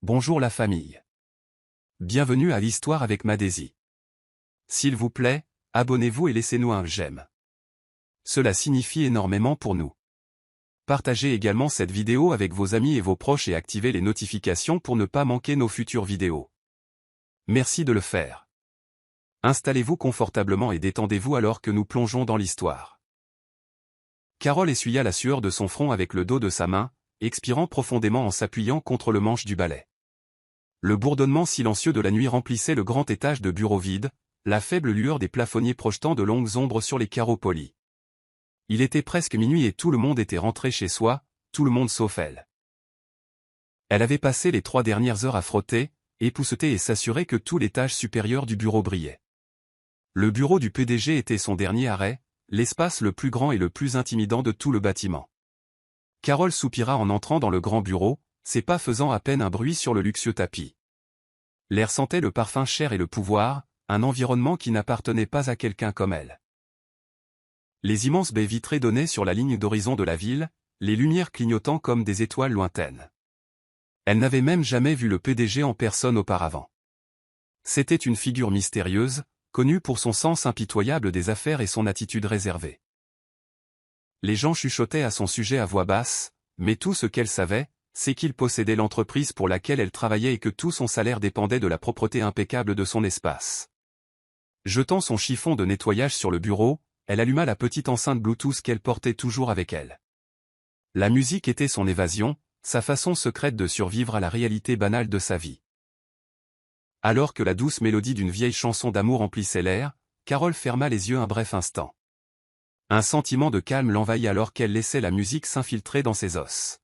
Bonjour la famille. Bienvenue à l'Histoire avec Madési. S'il vous plaît, abonnez-vous et laissez-nous un j'aime. Cela signifie énormément pour nous. Partagez également cette vidéo avec vos amis et vos proches et activez les notifications pour ne pas manquer nos futures vidéos. Merci de le faire. Installez-vous confortablement et détendez-vous alors que nous plongeons dans l'histoire. Carole essuya la sueur de son front avec le dos de sa main, expirant profondément en s'appuyant contre le manche du balai. Le bourdonnement silencieux de la nuit remplissait le grand étage de bureaux vides, la faible lueur des plafonniers projetant de longues ombres sur les carreaux polis. Il était presque minuit et tout le monde était rentré chez soi, tout le monde sauf elle. Elle avait passé les 3 dernières heures à frotter, épousseter et s'assurer que tout l'étage supérieur du bureau brillait. Le bureau du PDG était son dernier arrêt, l'espace le plus grand et le plus intimidant de tout le bâtiment. Carole soupira en entrant dans le grand bureau, ses pas faisant à peine un bruit sur le luxueux tapis. L'air sentait le parfum cher et le pouvoir, un environnement qui n'appartenait pas à quelqu'un comme elle. Les immenses baies vitrées donnaient sur la ligne d'horizon de la ville, les lumières clignotant comme des étoiles lointaines. Elle n'avait même jamais vu le PDG en personne auparavant. C'était une figure mystérieuse, connue pour son sens impitoyable des affaires et son attitude réservée. Les gens chuchotaient à son sujet à voix basse, mais tout ce qu'elle savait, c'est qu'il possédait l'entreprise pour laquelle elle travaillait et que tout son salaire dépendait de la propreté impeccable de son espace. Jetant son chiffon de nettoyage sur le bureau, elle alluma la petite enceinte Bluetooth qu'elle portait toujours avec elle. La musique était son évasion, sa façon secrète de survivre à la réalité banale de sa vie. Alors que la douce mélodie d'une vieille chanson d'amour emplissait l'air, Carole ferma les yeux un bref instant. Un sentiment de calme l'envahit alors qu'elle laissait la musique s'infiltrer dans ses os.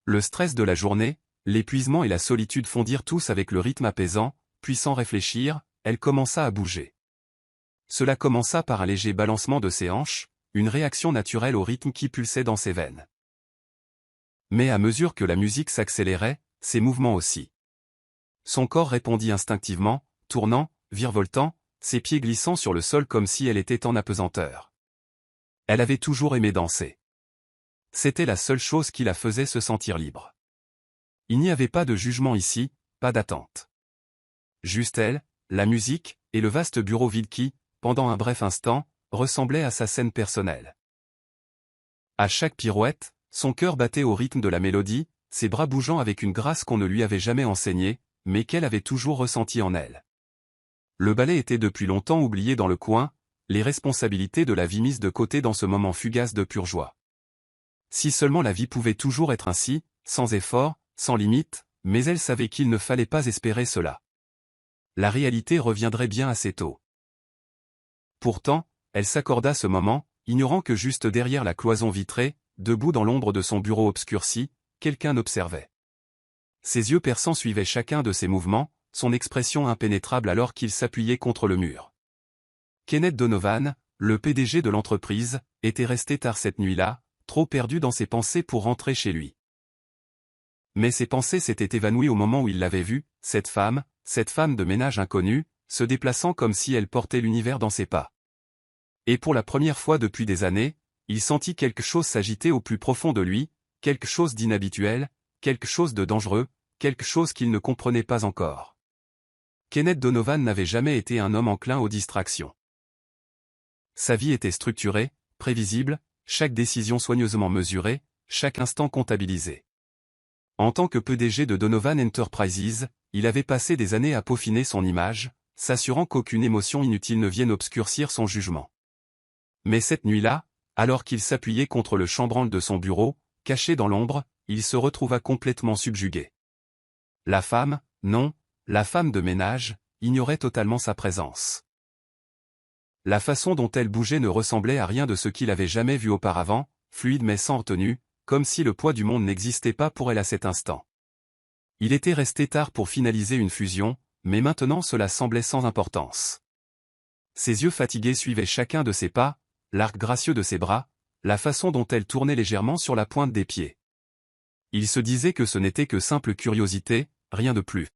Le stress de la journée, l'épuisement et la solitude fondirent tous avec le rythme apaisant, puis sans réfléchir, elle commença à bouger. Cela commença par un léger balancement de ses hanches, une réaction naturelle au rythme qui pulsait dans ses veines. Mais à mesure que la musique s'accélérait, ses mouvements aussi. Son corps répondit instinctivement, tournant, virevoltant, ses pieds glissant sur le sol comme si elle était en apesanteur. Elle avait toujours aimé danser. C'était la seule chose qui la faisait se sentir libre. Il n'y avait pas de jugement ici, pas d'attente. Juste elle, la musique, et le vaste bureau vide qui, pendant un bref instant, ressemblait à sa scène personnelle. À chaque pirouette, son cœur battait au rythme de la mélodie, ses bras bougeant avec une grâce qu'on ne lui avait jamais enseignée, mais qu'elle avait toujours ressentie en elle. Le ballet était depuis longtemps oublié dans le coin, les responsabilités de la vie mises de côté dans ce moment fugace de pure joie. Si seulement la vie pouvait toujours être ainsi, sans effort, sans limite, mais elle savait qu'il ne fallait pas espérer cela. La réalité reviendrait bien assez tôt. Pourtant, elle s'accorda ce moment, ignorant que juste derrière la cloison vitrée, debout dans l'ombre de son bureau obscurci, quelqu'un observait. Ses yeux perçants suivaient chacun de ses mouvements, son expression impénétrable alors qu'il s'appuyait contre le mur. Kenneth Donovan, le PDG de l'entreprise, était resté tard cette nuit-là, trop perdu dans ses pensées pour rentrer chez lui. Mais ses pensées s'étaient évanouies au moment où il l'avait vue, cette femme de ménage inconnue, se déplaçant comme si elle portait l'univers dans ses pas. Et pour la première fois depuis des années, il sentit quelque chose s'agiter au plus profond de lui, quelque chose d'inhabituel, quelque chose de dangereux, quelque chose qu'il ne comprenait pas encore. Kenneth Donovan n'avait jamais été un homme enclin aux distractions. Sa vie était structurée, prévisible, chaque décision soigneusement mesurée, chaque instant comptabilisé. En tant que PDG de Donovan Enterprises, il avait passé des années à peaufiner son image, s'assurant qu'aucune émotion inutile ne vienne obscurcir son jugement. Mais cette nuit-là, alors qu'il s'appuyait contre le chambranle de son bureau, caché dans l'ombre, il se retrouva complètement subjugué. La femme, non, la femme de ménage, ignorait totalement sa présence. La façon dont elle bougeait ne ressemblait à rien de ce qu'il avait jamais vu auparavant, fluide mais sans retenue, comme si le poids du monde n'existait pas pour elle à cet instant. Il était resté tard pour finaliser une fusion, mais maintenant cela semblait sans importance. Ses yeux fatigués suivaient chacun de ses pas, l'arc gracieux de ses bras, la façon dont elle tournait légèrement sur la pointe des pieds. Il se disait que ce n'était que simple curiosité, rien de plus.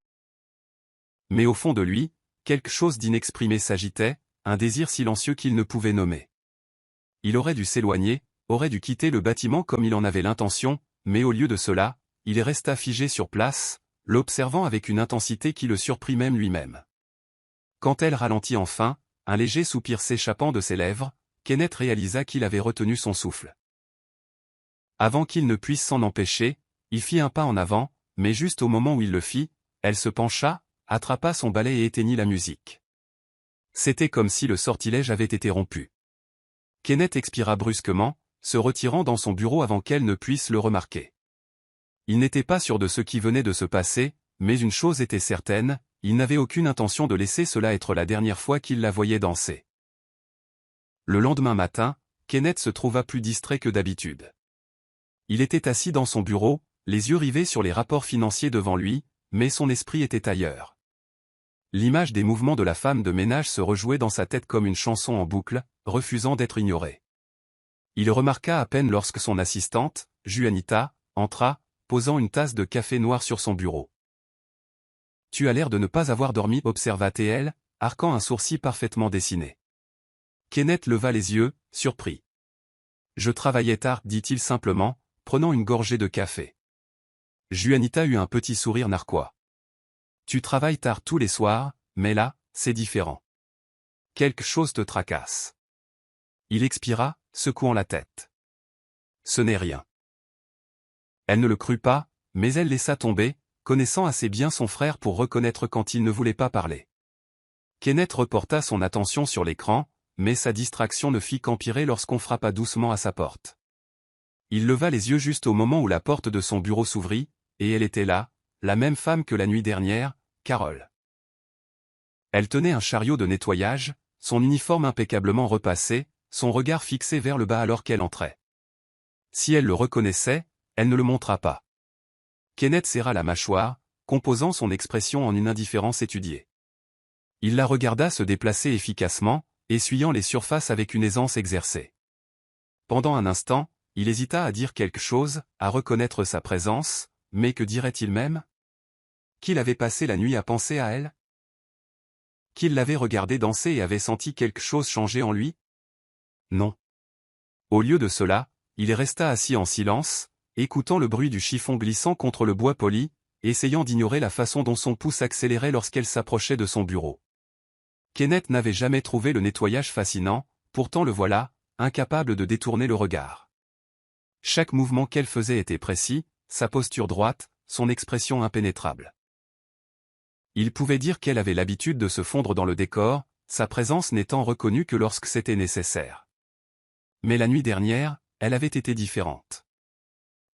Mais au fond de lui, quelque chose d'inexprimé s'agitait, un désir silencieux qu'il ne pouvait nommer. Il aurait dû s'éloigner, aurait dû quitter le bâtiment comme il en avait l'intention, mais au lieu de cela, il resta figé sur place, l'observant avec une intensité qui le surprit même lui-même. Quand elle ralentit enfin, un léger soupir s'échappant de ses lèvres, Kenneth réalisa qu'il avait retenu son souffle. Avant qu'il ne puisse s'en empêcher, il fit un pas en avant, mais juste au moment où il le fit, elle se pencha, attrapa son balai et éteignit la musique. C'était comme si le sortilège avait été rompu. Kenneth expira brusquement, se retirant dans son bureau avant qu'elle ne puisse le remarquer. Il n'était pas sûr de ce qui venait de se passer, mais une chose était certaine, il n'avait aucune intention de laisser cela être la dernière fois qu'il la voyait danser. Le lendemain matin, Kenneth se trouva plus distrait que d'habitude. Il était assis dans son bureau, les yeux rivés sur les rapports financiers devant lui, mais son esprit était ailleurs. L'image des mouvements de la femme de ménage se rejouait dans sa tête comme une chanson en boucle, refusant d'être ignorée. Il remarqua à peine lorsque son assistante, Juanita, entra, posant une tasse de café noir sur son bureau. « Tu as l'air de ne pas avoir dormi, observa-t-elle, arquant un sourcil parfaitement dessiné. Kenneth leva les yeux, surpris. « Je travaillais tard, dit-il simplement, prenant une gorgée de café. Juanita eut un petit sourire narquois. « Tu travailles tard tous les soirs, mais là, c'est différent. Quelque chose te tracasse. » Il expira, secouant la tête. « Ce n'est rien. » Elle ne le crut pas, mais elle laissa tomber, connaissant assez bien son frère pour reconnaître quand il ne voulait pas parler. Kenneth reporta son attention sur l'écran, mais sa distraction ne fit qu'empirer lorsqu'on frappa doucement à sa porte. Il leva les yeux juste au moment où la porte de son bureau s'ouvrit, et elle était là, la même femme que la nuit dernière, Carole. Elle tenait un chariot de nettoyage, son uniforme impeccablement repassé, son regard fixé vers le bas alors qu'elle entrait. Si elle le reconnaissait, elle ne le montra pas. Kenneth serra la mâchoire, composant son expression en une indifférence étudiée. Il la regarda se déplacer efficacement, essuyant les surfaces avec une aisance exercée. Pendant un instant, il hésita à dire quelque chose, à reconnaître sa présence, mais que dirait-il même? Qu'il avait passé la nuit à penser à elle? Qu'il l'avait regardée danser et avait senti quelque chose changer en lui? Non. Au lieu de cela, il resta assis en silence, écoutant le bruit du chiffon glissant contre le bois poli, essayant d'ignorer la façon dont son pouce accélérait lorsqu'elle s'approchait de son bureau. Kenneth n'avait jamais trouvé le nettoyage fascinant, pourtant le voilà, incapable de détourner le regard. Chaque mouvement qu'elle faisait était précis, sa posture droite, son expression impénétrable. Il pouvait dire qu'elle avait l'habitude de se fondre dans le décor, sa présence n'étant reconnue que lorsque c'était nécessaire. Mais la nuit dernière, elle avait été différente.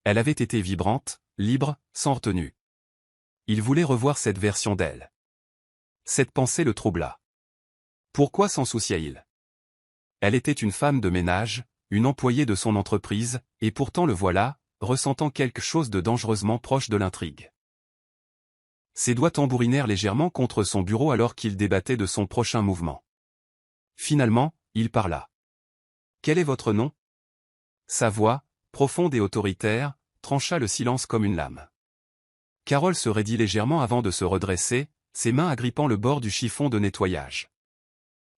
Elle avait été vibrante, libre, sans retenue. Il voulait revoir cette version d'elle. Cette pensée le troubla. Pourquoi s'en souciait-il? Elle était une femme de ménage, une employée de son entreprise, et pourtant le voilà, ressentant quelque chose de dangereusement proche de l'intrigue. Ses doigts tambourinèrent légèrement contre son bureau alors qu'il débattait de son prochain mouvement. Finalement, il parla. « Quel est votre nom ?» Sa voix, profonde et autoritaire, trancha le silence comme une lame. Carole se raidit légèrement avant de se redresser, ses mains agrippant le bord du chiffon de nettoyage.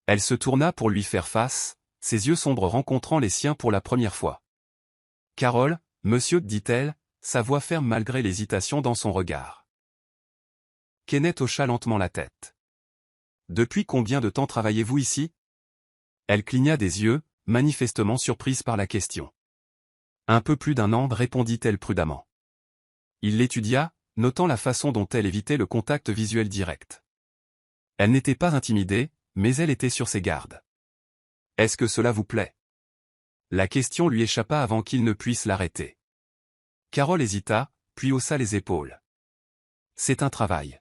Elle se tourna pour lui faire face, ses yeux sombres rencontrant les siens pour la première fois. « Carole, monsieur, dit-elle, sa voix ferme malgré l'hésitation dans son regard. Kenneth hocha lentement la tête. « Depuis combien de temps travaillez-vous ici ?» Elle cligna des yeux, manifestement surprise par la question. « Un peu plus d'1 an, répondit-elle prudemment. Il l'étudia, notant la façon dont elle évitait le contact visuel direct. Elle n'était pas intimidée, mais elle était sur ses gardes. « Est-ce que cela vous plaît ?» La question lui échappa avant qu'il ne puisse l'arrêter. Carole hésita, puis haussa les épaules. « C'est un travail. »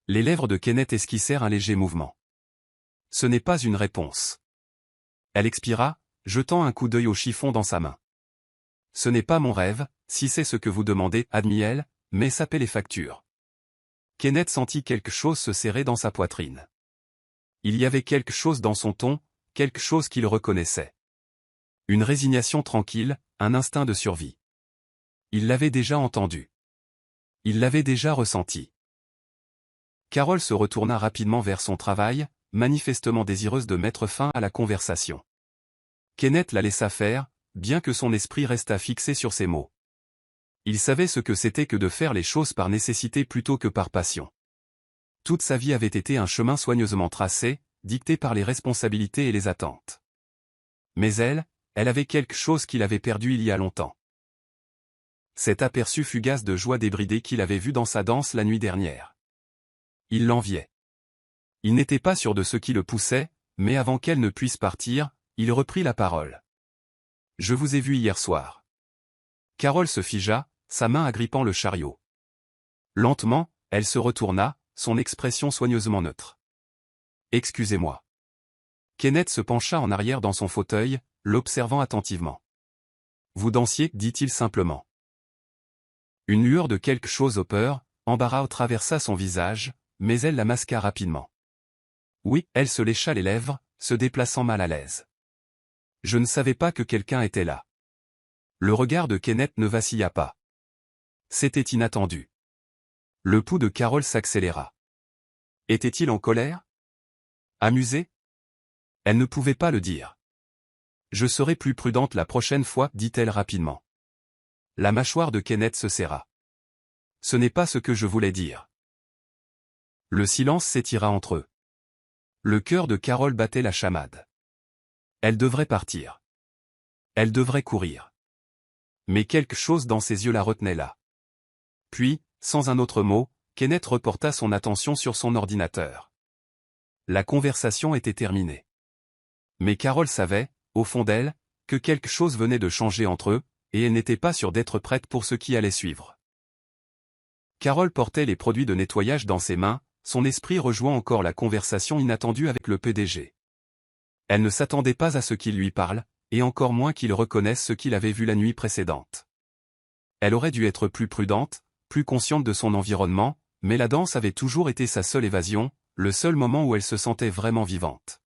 Les lèvres de Kenneth esquissèrent un léger mouvement. « Ce n'est pas une réponse. » Elle expira, jetant un coup d'œil au chiffon dans sa main. « Ce n'est pas mon rêve, si c'est ce que vous demandez, admit-elle, mais ça paie les factures. » Kenneth sentit quelque chose se serrer dans sa poitrine. Il y avait quelque chose dans son ton, quelque chose qu'il reconnaissait. Une résignation tranquille, un instinct de survie. Il l'avait déjà entendu. Il l'avait déjà ressenti. Carole se retourna rapidement vers son travail, manifestement désireuse de mettre fin à la conversation. Kenneth la laissa faire, bien que son esprit restât fixé sur ses mots. Il savait ce que c'était que de faire les choses par nécessité plutôt que par passion. Toute sa vie avait été un chemin soigneusement tracé, dicté par les responsabilités et les attentes. Mais elle avait quelque chose qu'il avait perdu il y a longtemps. Cet aperçu fugace de joie débridée qu'il avait vu dans sa danse la nuit dernière. Il l'enviait. Il n'était pas sûr de ce qui le poussait, mais avant qu'elle ne puisse partir, il reprit la parole. « Je vous ai vu hier soir. » Carole se figea, sa main agrippant le chariot. Lentement, elle se retourna, son expression soigneusement neutre. « Excusez-moi. » Kenneth se pencha en arrière dans son fauteuil, l'observant attentivement. « Vous dansiez, dit-il simplement. » Une lueur de quelque chose au peur, embarras traversa son visage, mais elle la masqua rapidement. Oui, elle se lécha les lèvres, se déplaçant mal à l'aise. Je ne savais pas que quelqu'un était là. Le regard de Kenneth ne vacilla pas. C'était inattendu. Le pouls de Carole s'accéléra. Était-il en colère? Amusé? Elle ne pouvait pas le dire. Je serai plus prudente la prochaine fois, dit-elle rapidement. La mâchoire de Kenneth se serra. Ce n'est pas ce que je voulais dire. Le silence s'étira entre eux. Le cœur de Carole battait la chamade. Elle devrait partir. Elle devrait courir. Mais quelque chose dans ses yeux la retenait là. Puis, sans un autre mot, Kenneth reporta son attention sur son ordinateur. La conversation était terminée. Mais Carole savait, au fond d'elle, que quelque chose venait de changer entre eux, et elle n'était pas sûre d'être prête pour ce qui allait suivre. Carole portait les produits de nettoyage dans ses mains, son esprit rejouant encore la conversation inattendue avec le PDG. Elle ne s'attendait pas à ce qu'il lui parle, et encore moins qu'il reconnaisse ce qu'il avait vu la nuit précédente. Elle aurait dû être plus prudente, plus consciente de son environnement, mais la danse avait toujours été sa seule évasion, le seul moment où elle se sentait vraiment vivante.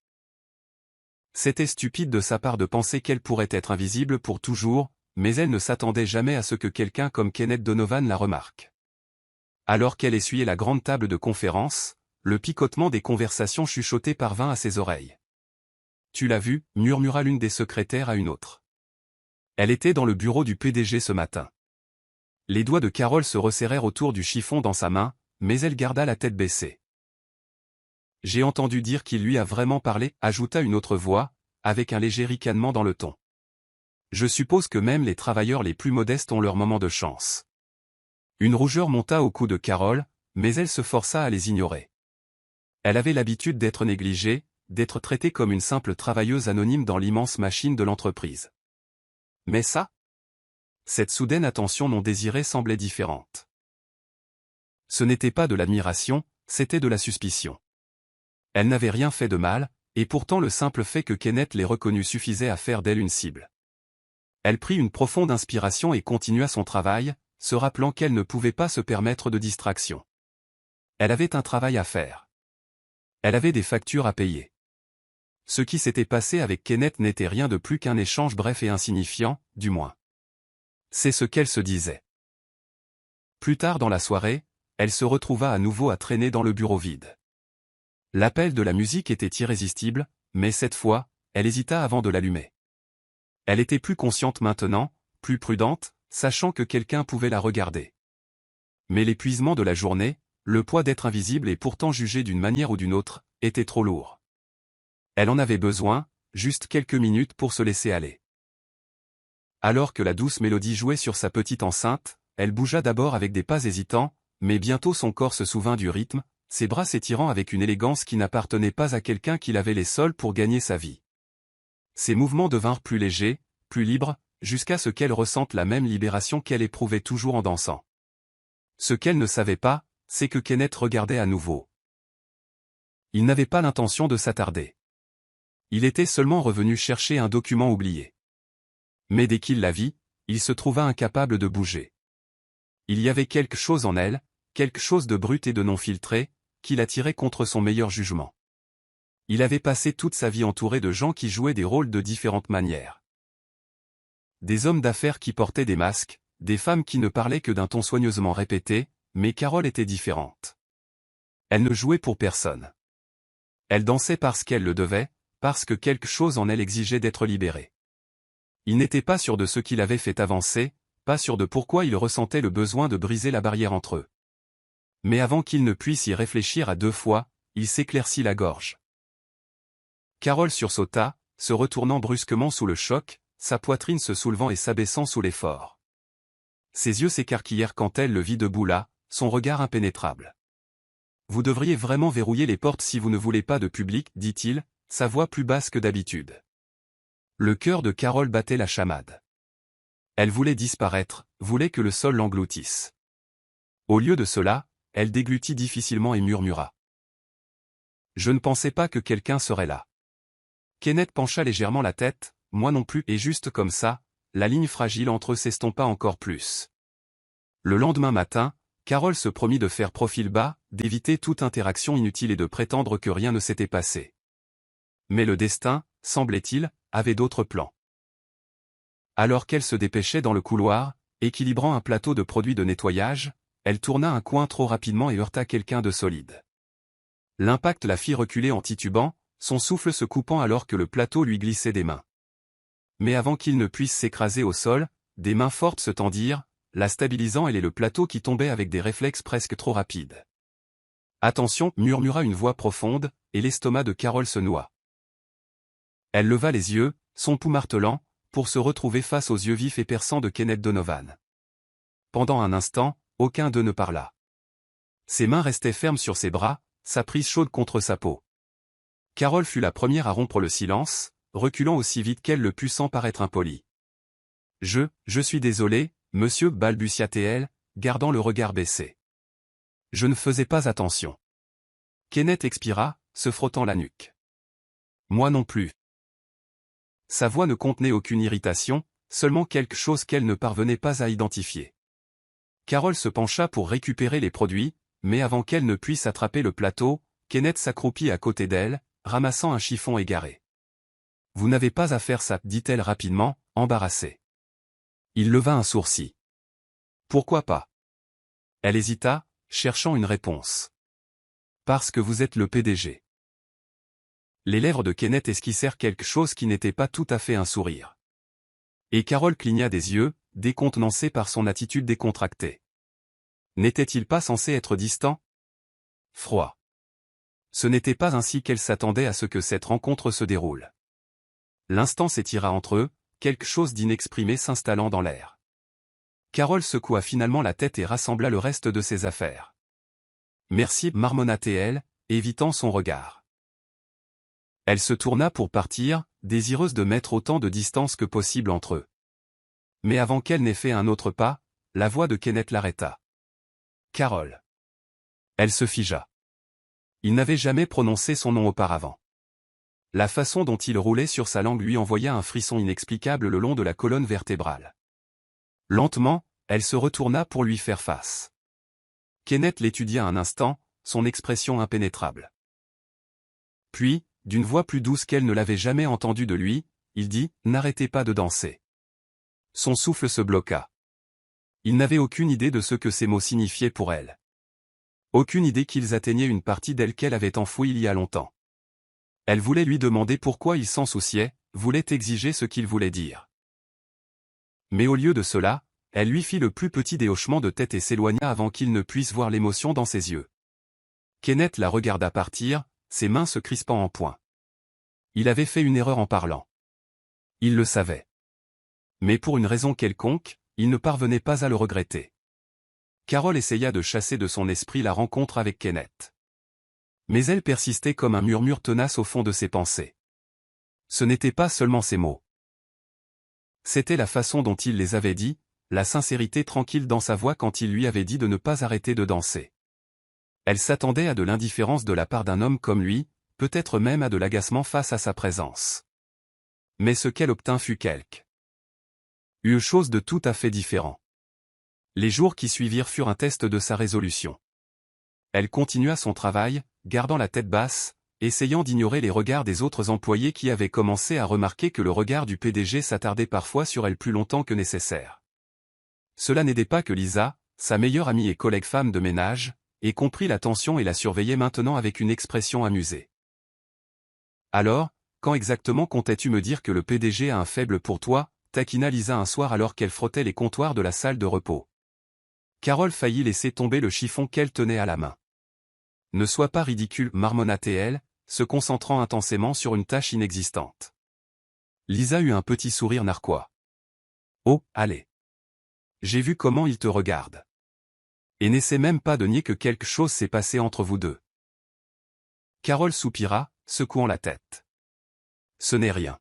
C'était stupide de sa part de penser qu'elle pourrait être invisible pour toujours, mais elle ne s'attendait jamais à ce que quelqu'un comme Kenneth Donovan la remarque. Alors qu'elle essuyait la grande table de conférence, le picotement des conversations chuchotées parvint à ses oreilles. « Tu l'as vu » murmura l'une des secrétaires à une autre. Elle était dans le bureau du PDG ce matin. Les doigts de Carole se resserrèrent autour du chiffon dans sa main, mais elle garda la tête baissée. « J'ai entendu dire qu'il lui a vraiment parlé » ajouta une autre voix, avec un léger ricanement dans le ton. « Je suppose que même les travailleurs les plus modestes ont leur moment de chance. » Une rougeur monta au cou de Carole, mais elle se força à les ignorer. Elle avait l'habitude d'être négligée, d'être traitée comme une simple travailleuse anonyme dans l'immense machine de l'entreprise. Mais ça? Cette soudaine attention non désirée semblait différente. Ce n'était pas de l'admiration, c'était de la suspicion. Elle n'avait rien fait de mal, et pourtant le simple fait que Kenneth l'ait reconnue suffisait à faire d'elle une cible. Elle prit une profonde inspiration et continua son travail, se rappelant qu'elle ne pouvait pas se permettre de distraction. Elle avait un travail à faire. Elle avait des factures à payer. Ce qui s'était passé avec Kenneth n'était rien de plus qu'un échange bref et insignifiant, du moins. C'est ce qu'elle se disait. Plus tard dans la soirée, elle se retrouva à nouveau à traîner dans le bureau vide. L'appel de la musique était irrésistible, mais cette fois, elle hésita avant de l'allumer. Elle était plus consciente maintenant, plus prudente, sachant que quelqu'un pouvait la regarder. Mais l'épuisement de la journée, le poids d'être invisible et pourtant jugé d'une manière ou d'une autre, était trop lourd. Elle en avait besoin, juste quelques minutes pour se laisser aller. Alors que la douce mélodie jouait sur sa petite enceinte, elle bougea d'abord avec des pas hésitants, mais bientôt son corps se souvint du rythme, ses bras s'étirant avec une élégance qui n'appartenait pas à quelqu'un qui lavait les sols pour gagner sa vie. Ses mouvements devinrent plus légers, plus libres, jusqu'à ce qu'elle ressente la même libération qu'elle éprouvait toujours en dansant. Ce qu'elle ne savait pas, c'est que Kenneth regardait à nouveau. Il n'avait pas l'intention de s'attarder. Il était seulement revenu chercher un document oublié. Mais dès qu'il la vit, il se trouva incapable de bouger. Il y avait quelque chose en elle, quelque chose de brut et de non filtré, qui l'attirait contre son meilleur jugement. Il avait passé toute sa vie entouré de gens qui jouaient des rôles de différentes manières. Des hommes d'affaires qui portaient des masques, des femmes qui ne parlaient que d'un ton soigneusement répété, mais Carole était différente. Elle ne jouait pour personne. Elle dansait parce qu'elle le devait, parce que quelque chose en elle exigeait d'être libérée. Il n'était pas sûr de ce qui l'avait fait avancer, pas sûr de pourquoi il ressentait le besoin de briser la barrière entre eux. Mais avant qu'il ne puisse y réfléchir à deux fois, il s'éclaircit la gorge. Carole sursauta, se retournant brusquement sous le choc, sa poitrine se soulevant et s'abaissant sous l'effort. Ses yeux s'écarquillèrent quand elle le vit debout là, son regard impénétrable. « Vous devriez vraiment verrouiller les portes si vous ne voulez pas de public, dit-il, sa voix plus basse que d'habitude. Le cœur de Carole battait la chamade. Elle voulait disparaître, voulait que le sol l'engloutisse. Au lieu de cela, elle déglutit difficilement et murmura. « Je ne pensais pas que quelqu'un serait là. » Kenneth pencha légèrement la tête, moi non plus, et juste comme ça, la ligne fragile entre eux s'estompa encore plus. Le lendemain matin, Carole se promit de faire profil bas, d'éviter toute interaction inutile et de prétendre que rien ne s'était passé. Mais le destin, semblait-il, avait d'autres plans. Alors qu'elle se dépêchait dans le couloir, équilibrant un plateau de produits de nettoyage, elle tourna un coin trop rapidement et heurta quelqu'un de solide. L'impact la fit reculer en titubant, son souffle se coupant alors que le plateau lui glissait des mains. Mais avant qu'il ne puisse s'écraser au sol, des mains fortes se tendirent, la stabilisant elle et le plateau qui tombait avec des réflexes presque trop rapides. « Attention » murmura une voix profonde, et l'estomac de Carole se noua. Elle leva les yeux, son pouls martelant, pour se retrouver face aux yeux vifs et perçants de Kenneth Donovan. Pendant un instant, aucun d'eux ne parla. Ses mains restaient fermes sur ses bras, sa prise chaude contre sa peau. Carole fut la première à rompre le silence, reculant aussi vite qu'elle le put sans paraître impolie. « Je suis désolé, monsieur » balbutia-t-elle, gardant le regard baissé. « Je ne faisais pas attention. » Kenneth expira, se frottant la nuque. « Moi non plus. » Sa voix ne contenait aucune irritation, seulement quelque chose qu'elle ne parvenait pas à identifier. Carole se pencha pour récupérer les produits, mais avant qu'elle ne puisse attraper le plateau, Kenneth s'accroupit à côté d'elle, ramassant un chiffon égaré. « Vous n'avez pas à faire ça, dit-elle rapidement, embarrassée. Il leva un sourcil. « Pourquoi pas ?» Elle hésita, cherchant une réponse. « Parce que vous êtes le PDG. » Les lèvres de Kenneth esquissèrent quelque chose qui n'était pas tout à fait un sourire. Et Carole cligna des yeux, décontenancée par son attitude décontractée. N'était-il pas censé être distant? Froid. Ce n'était pas ainsi qu'elle s'attendait à ce que cette rencontre se déroule. L'instant s'étira entre eux, quelque chose d'inexprimé s'installant dans l'air. Carole secoua finalement la tête et rassembla le reste de ses affaires. « Merci » marmonna-t-elle, évitant son regard. Elle se tourna pour partir, désireuse de mettre autant de distance que possible entre eux. Mais avant qu'elle n'ait fait un autre pas, la voix de Kenneth l'arrêta. « Carole. » Elle se figea. Il n'avait jamais prononcé son nom auparavant. La façon dont il roulait sur sa langue lui envoya un frisson inexplicable le long de la colonne vertébrale. Lentement, elle se retourna pour lui faire face. Kenneth l'étudia un instant, son expression impénétrable. Puis, d'une voix plus douce qu'elle ne l'avait jamais entendue de lui, il dit « N'arrêtez pas de danser. » Son souffle se bloqua. Il n'avait aucune idée de ce que ces mots signifiaient pour elle. Aucune idée qu'ils atteignaient une partie d'elle qu'elle avait enfouie il y a longtemps. Elle voulait lui demander pourquoi il s'en souciait, voulait exiger ce qu'il voulait dire. Mais au lieu de cela, elle lui fit le plus petit des hochements de tête et s'éloigna avant qu'il ne puisse voir l'émotion dans ses yeux. Kenneth la regarda partir, ses mains se crispant en poing. Il avait fait une erreur en parlant. Il le savait. Mais pour une raison quelconque, il ne parvenait pas à le regretter. Carole essaya de chasser de son esprit la rencontre avec Kenneth. Mais elle persistait comme un murmure tenace au fond de ses pensées. Ce n'était pas seulement ses mots. C'était la façon dont il les avait dit, la sincérité tranquille dans sa voix quand il lui avait dit de ne pas arrêter de danser. Elle s'attendait à de l'indifférence de la part d'un homme comme lui, peut-être même à de l'agacement face à sa présence. Mais ce qu'elle obtint fut une chose de tout à fait différent. Les jours qui suivirent furent un test de sa résolution. Elle continua son travail, gardant la tête basse, essayant d'ignorer les regards des autres employés qui avaient commencé à remarquer que le regard du PDG s'attardait parfois sur elle plus longtemps que nécessaire. Cela n'aidait pas que Lisa, sa meilleure amie et collègue femme de ménage, ait compris la tension et la surveillait maintenant avec une expression amusée. « Alors, quand exactement comptais-tu me dire que le PDG a un faible pour toi » taquina Lisa un soir alors qu'elle frottait les comptoirs de la salle de repos. Carole faillit laisser tomber le chiffon qu'elle tenait à la main. Ne sois pas ridicule, marmonna-t-elle, se concentrant intensément sur une tâche inexistante. Lisa eut un petit sourire narquois. Oh, allez. J'ai vu comment il te regarde. Et n'essaie même pas de nier que quelque chose s'est passé entre vous deux. Carole soupira, secouant la tête. Ce n'est rien.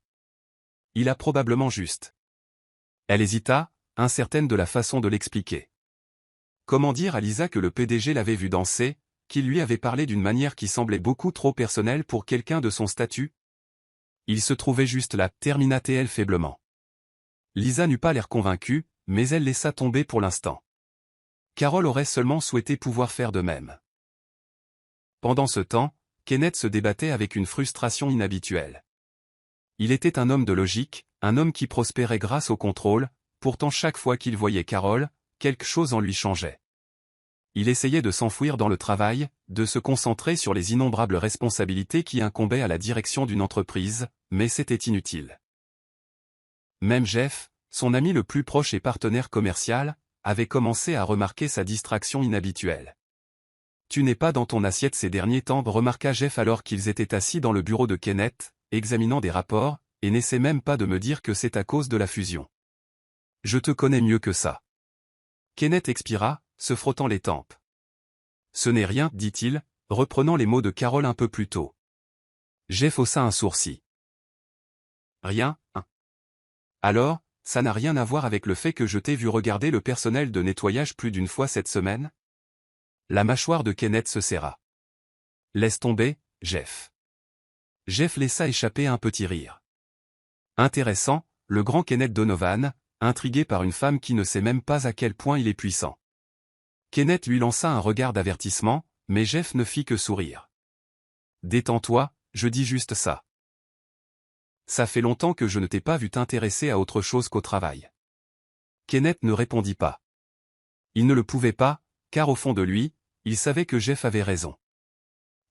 Il a probablement juste. Elle hésita, incertaine de la façon de l'expliquer. Comment dire à Lisa que le PDG l'avait vue danser, qu'il lui avait parlé d'une manière qui semblait beaucoup trop personnelle pour quelqu'un de son statut? Il se trouvait juste là, termina-t-elle faiblement. Lisa n'eut pas l'air convaincue, mais elle laissa tomber pour l'instant. Carole aurait seulement souhaité pouvoir faire de même. Pendant ce temps, Kenneth se débattait avec une frustration inhabituelle. Il était un homme de logique, un homme qui prospérait grâce au contrôle, pourtant chaque fois qu'il voyait Carole, quelque chose en lui changeait. Il essayait de s'enfouir dans le travail, de se concentrer sur les innombrables responsabilités qui incombaient à la direction d'une entreprise, mais c'était inutile. Même Jeff, son ami le plus proche et partenaire commercial, avait commencé à remarquer sa distraction inhabituelle. « Tu n'es pas dans ton assiette ces derniers temps », remarqua Jeff alors qu'ils étaient assis dans le bureau de Kenneth, examinant des rapports, et n'essaie même pas de me dire que c'est à cause de la fusion. Je te connais mieux que ça. Kenneth expira, se frottant les tempes. Ce n'est rien, dit-il, reprenant les mots de Carole un peu plus tôt. Jeff haussa un sourcil. Rien, hein. Alors, ça n'a rien à voir avec le fait que je t'ai vu regarder le personnel de nettoyage plus d'une fois cette semaine? La mâchoire de Kenneth se serra. Laisse tomber, Jeff. Jeff laissa échapper un petit rire. Intéressant, le grand Kenneth Donovan, intrigué par une femme qui ne sait même pas à quel point il est puissant. Kenneth lui lança un regard d'avertissement, mais Jeff ne fit que sourire. Détends-toi, je dis juste ça. Ça fait longtemps que je ne t'ai pas vu t'intéresser à autre chose qu'au travail. Kenneth ne répondit pas. Il ne le pouvait pas, car au fond de lui, il savait que Jeff avait raison.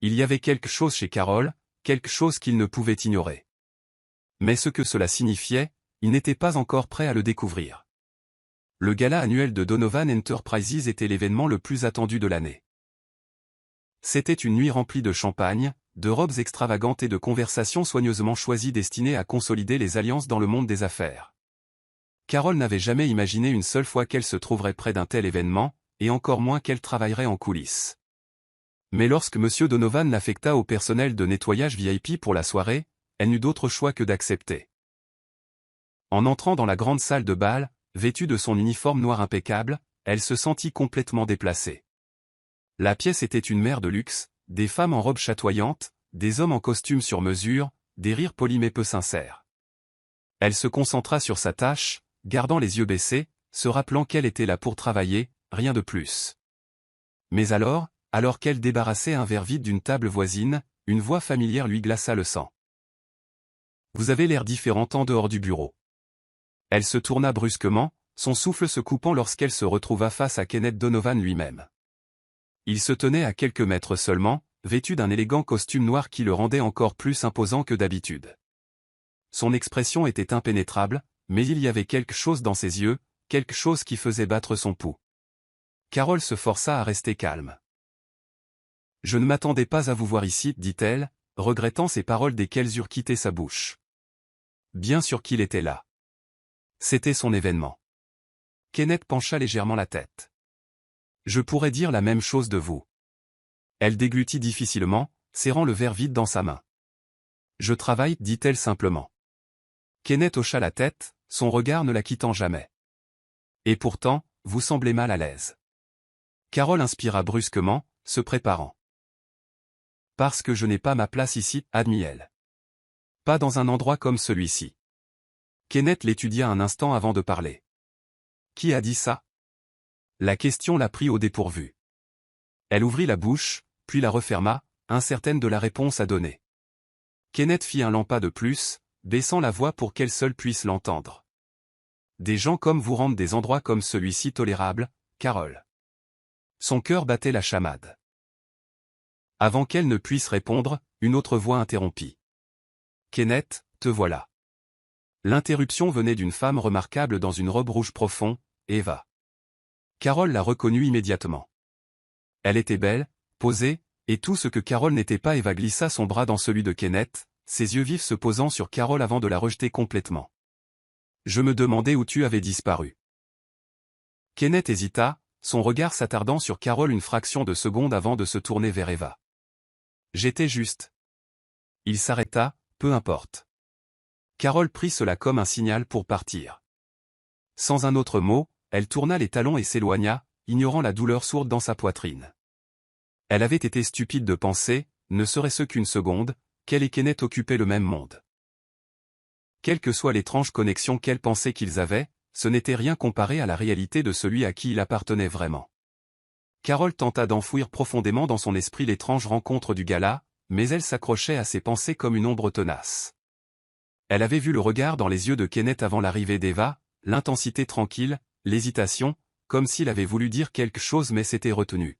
Il y avait quelque chose chez Carole, quelque chose qu'il ne pouvait ignorer. Mais ce que cela signifiait, il n'était pas encore prêt à le découvrir. Le gala annuel de Donovan Enterprises était l'événement le plus attendu de l'année. C'était une nuit remplie de champagne, de robes extravagantes et de conversations soigneusement choisies destinées à consolider les alliances dans le monde des affaires. Carole n'avait jamais imaginé une seule fois qu'elle se trouverait près d'un tel événement, et encore moins qu'elle travaillerait en coulisses. Mais lorsque M. Donovan l'affecta au personnel de nettoyage VIP pour la soirée, elle n'eut d'autre choix que d'accepter. En entrant dans la grande salle de bal, vêtue de son uniforme noir impeccable, elle se sentit complètement déplacée. La pièce était une mer de luxe, des femmes en robes chatoyantes, des hommes en costume sur mesure, des rires polis mais peu sincères. Elle se concentra sur sa tâche, gardant les yeux baissés, se rappelant qu'elle était là pour travailler, rien de plus. Mais alors qu'elle débarrassait un verre vide d'une table voisine, une voix familière lui glaça le sang. Vous avez l'air différent en dehors du bureau. Elle se tourna brusquement, son souffle se coupant lorsqu'elle se retrouva face à Kenneth Donovan lui-même. Il se tenait à quelques mètres seulement, vêtu d'un élégant costume noir qui le rendait encore plus imposant que d'habitude. Son expression était impénétrable, mais il y avait quelque chose dans ses yeux, quelque chose qui faisait battre son pouls. Carole se força à rester calme. « Je ne m'attendais pas à vous voir ici, dit-elle, regrettant ces paroles dès qu'elles eurent quitté sa bouche. Bien sûr qu'il était là. C'était son événement. Kenneth pencha légèrement la tête. Je pourrais dire la même chose de vous. Elle déglutit difficilement, serrant le verre vide dans sa main. Je travaille, dit-elle simplement. Kenneth hocha la tête, son regard ne la quittant jamais. Et pourtant, vous semblez mal à l'aise. Carole inspira brusquement, se préparant. Parce que je n'ai pas ma place ici, admit-elle. Pas dans un endroit comme celui-ci. Kenneth l'étudia un instant avant de parler. Qui a dit ça? La question la prit au dépourvu. Elle ouvrit la bouche, puis la referma, incertaine de la réponse à donner. Kenneth fit un pas de plus, baissant la voix pour qu'elle seule puisse l'entendre. Des gens comme vous rendent des endroits comme celui-ci tolérables, Carole. Son cœur battait la chamade. Avant qu'elle ne puisse répondre, une autre voix interrompit. Kenneth, te voilà. L'interruption venait d'une femme remarquable dans une robe rouge profond, Eva. Carol la reconnut immédiatement. Elle était belle, posée, et tout ce que Carol n'était pas. Eva glissa son bras dans celui de Kenneth, ses yeux vifs se posant sur Carol avant de la rejeter complètement. Je me demandais où tu avais disparu. Kenneth hésita, son regard s'attardant sur Carol une fraction de seconde avant de se tourner vers Eva. J'étais juste. Il s'arrêta, peu importe. Carol prit cela comme un signal pour partir. Sans un autre mot, elle tourna les talons et s'éloigna, ignorant la douleur sourde dans sa poitrine. Elle avait été stupide de penser, ne serait-ce qu'une seconde, qu'elle et Kenneth occupaient le même monde. Quelle que soit l'étrange connexion qu'elle pensait qu'ils avaient, ce n'était rien comparé à la réalité de celui à qui il appartenait vraiment. Carol tenta d'enfouir profondément dans son esprit l'étrange rencontre du gala, mais elle s'accrochait à ses pensées comme une ombre tenace. Elle avait vu le regard dans les yeux de Kenneth avant l'arrivée d'Eva, l'intensité tranquille, l'hésitation, comme s'il avait voulu dire quelque chose mais s'était retenu.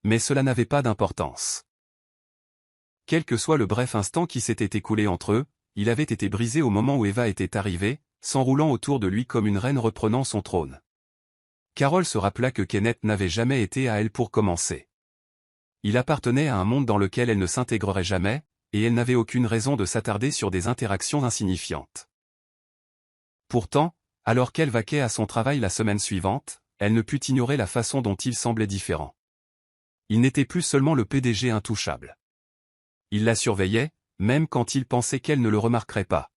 Mais cela n'avait pas d'importance. Quel que soit le bref instant qui s'était écoulé entre eux, il avait été brisé au moment où Eva était arrivée, s'enroulant autour de lui comme une reine reprenant son trône. Carol se rappela que Kenneth n'avait jamais été à elle pour commencer. Il appartenait à un monde dans lequel elle ne s'intégrerait jamais, et elle n'avait aucune raison de s'attarder sur des interactions insignifiantes. Pourtant, alors qu'elle vaquait à son travail la semaine suivante, elle ne put ignorer la façon dont il semblait différent. Il n'était plus seulement le PDG intouchable. Il la surveillait, même quand il pensait qu'elle ne le remarquerait pas.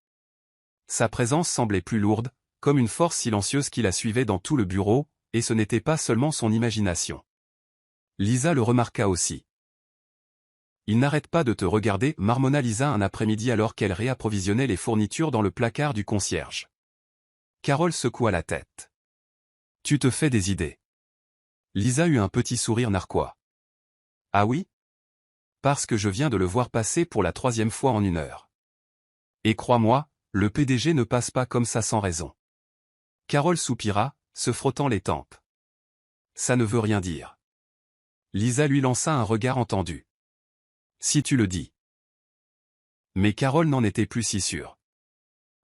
Sa présence semblait plus lourde, comme une force silencieuse qui la suivait dans tout le bureau, et ce n'était pas seulement son imagination. Lisa le remarqua aussi. Il n'arrête pas de te regarder, marmonna Lisa un après-midi alors qu'elle réapprovisionnait les fournitures dans le placard du concierge. Carol secoua la tête. Tu te fais des idées. Lisa eut un petit sourire narquois. Ah oui? Parce que je viens de le voir passer pour la 3e fois en 1 heure. Et crois-moi, le PDG ne passe pas comme ça sans raison. Carol soupira, se frottant les tempes. Ça ne veut rien dire. Lisa lui lança un regard entendu. Si tu le dis. Mais Carol n'en était plus si sûre.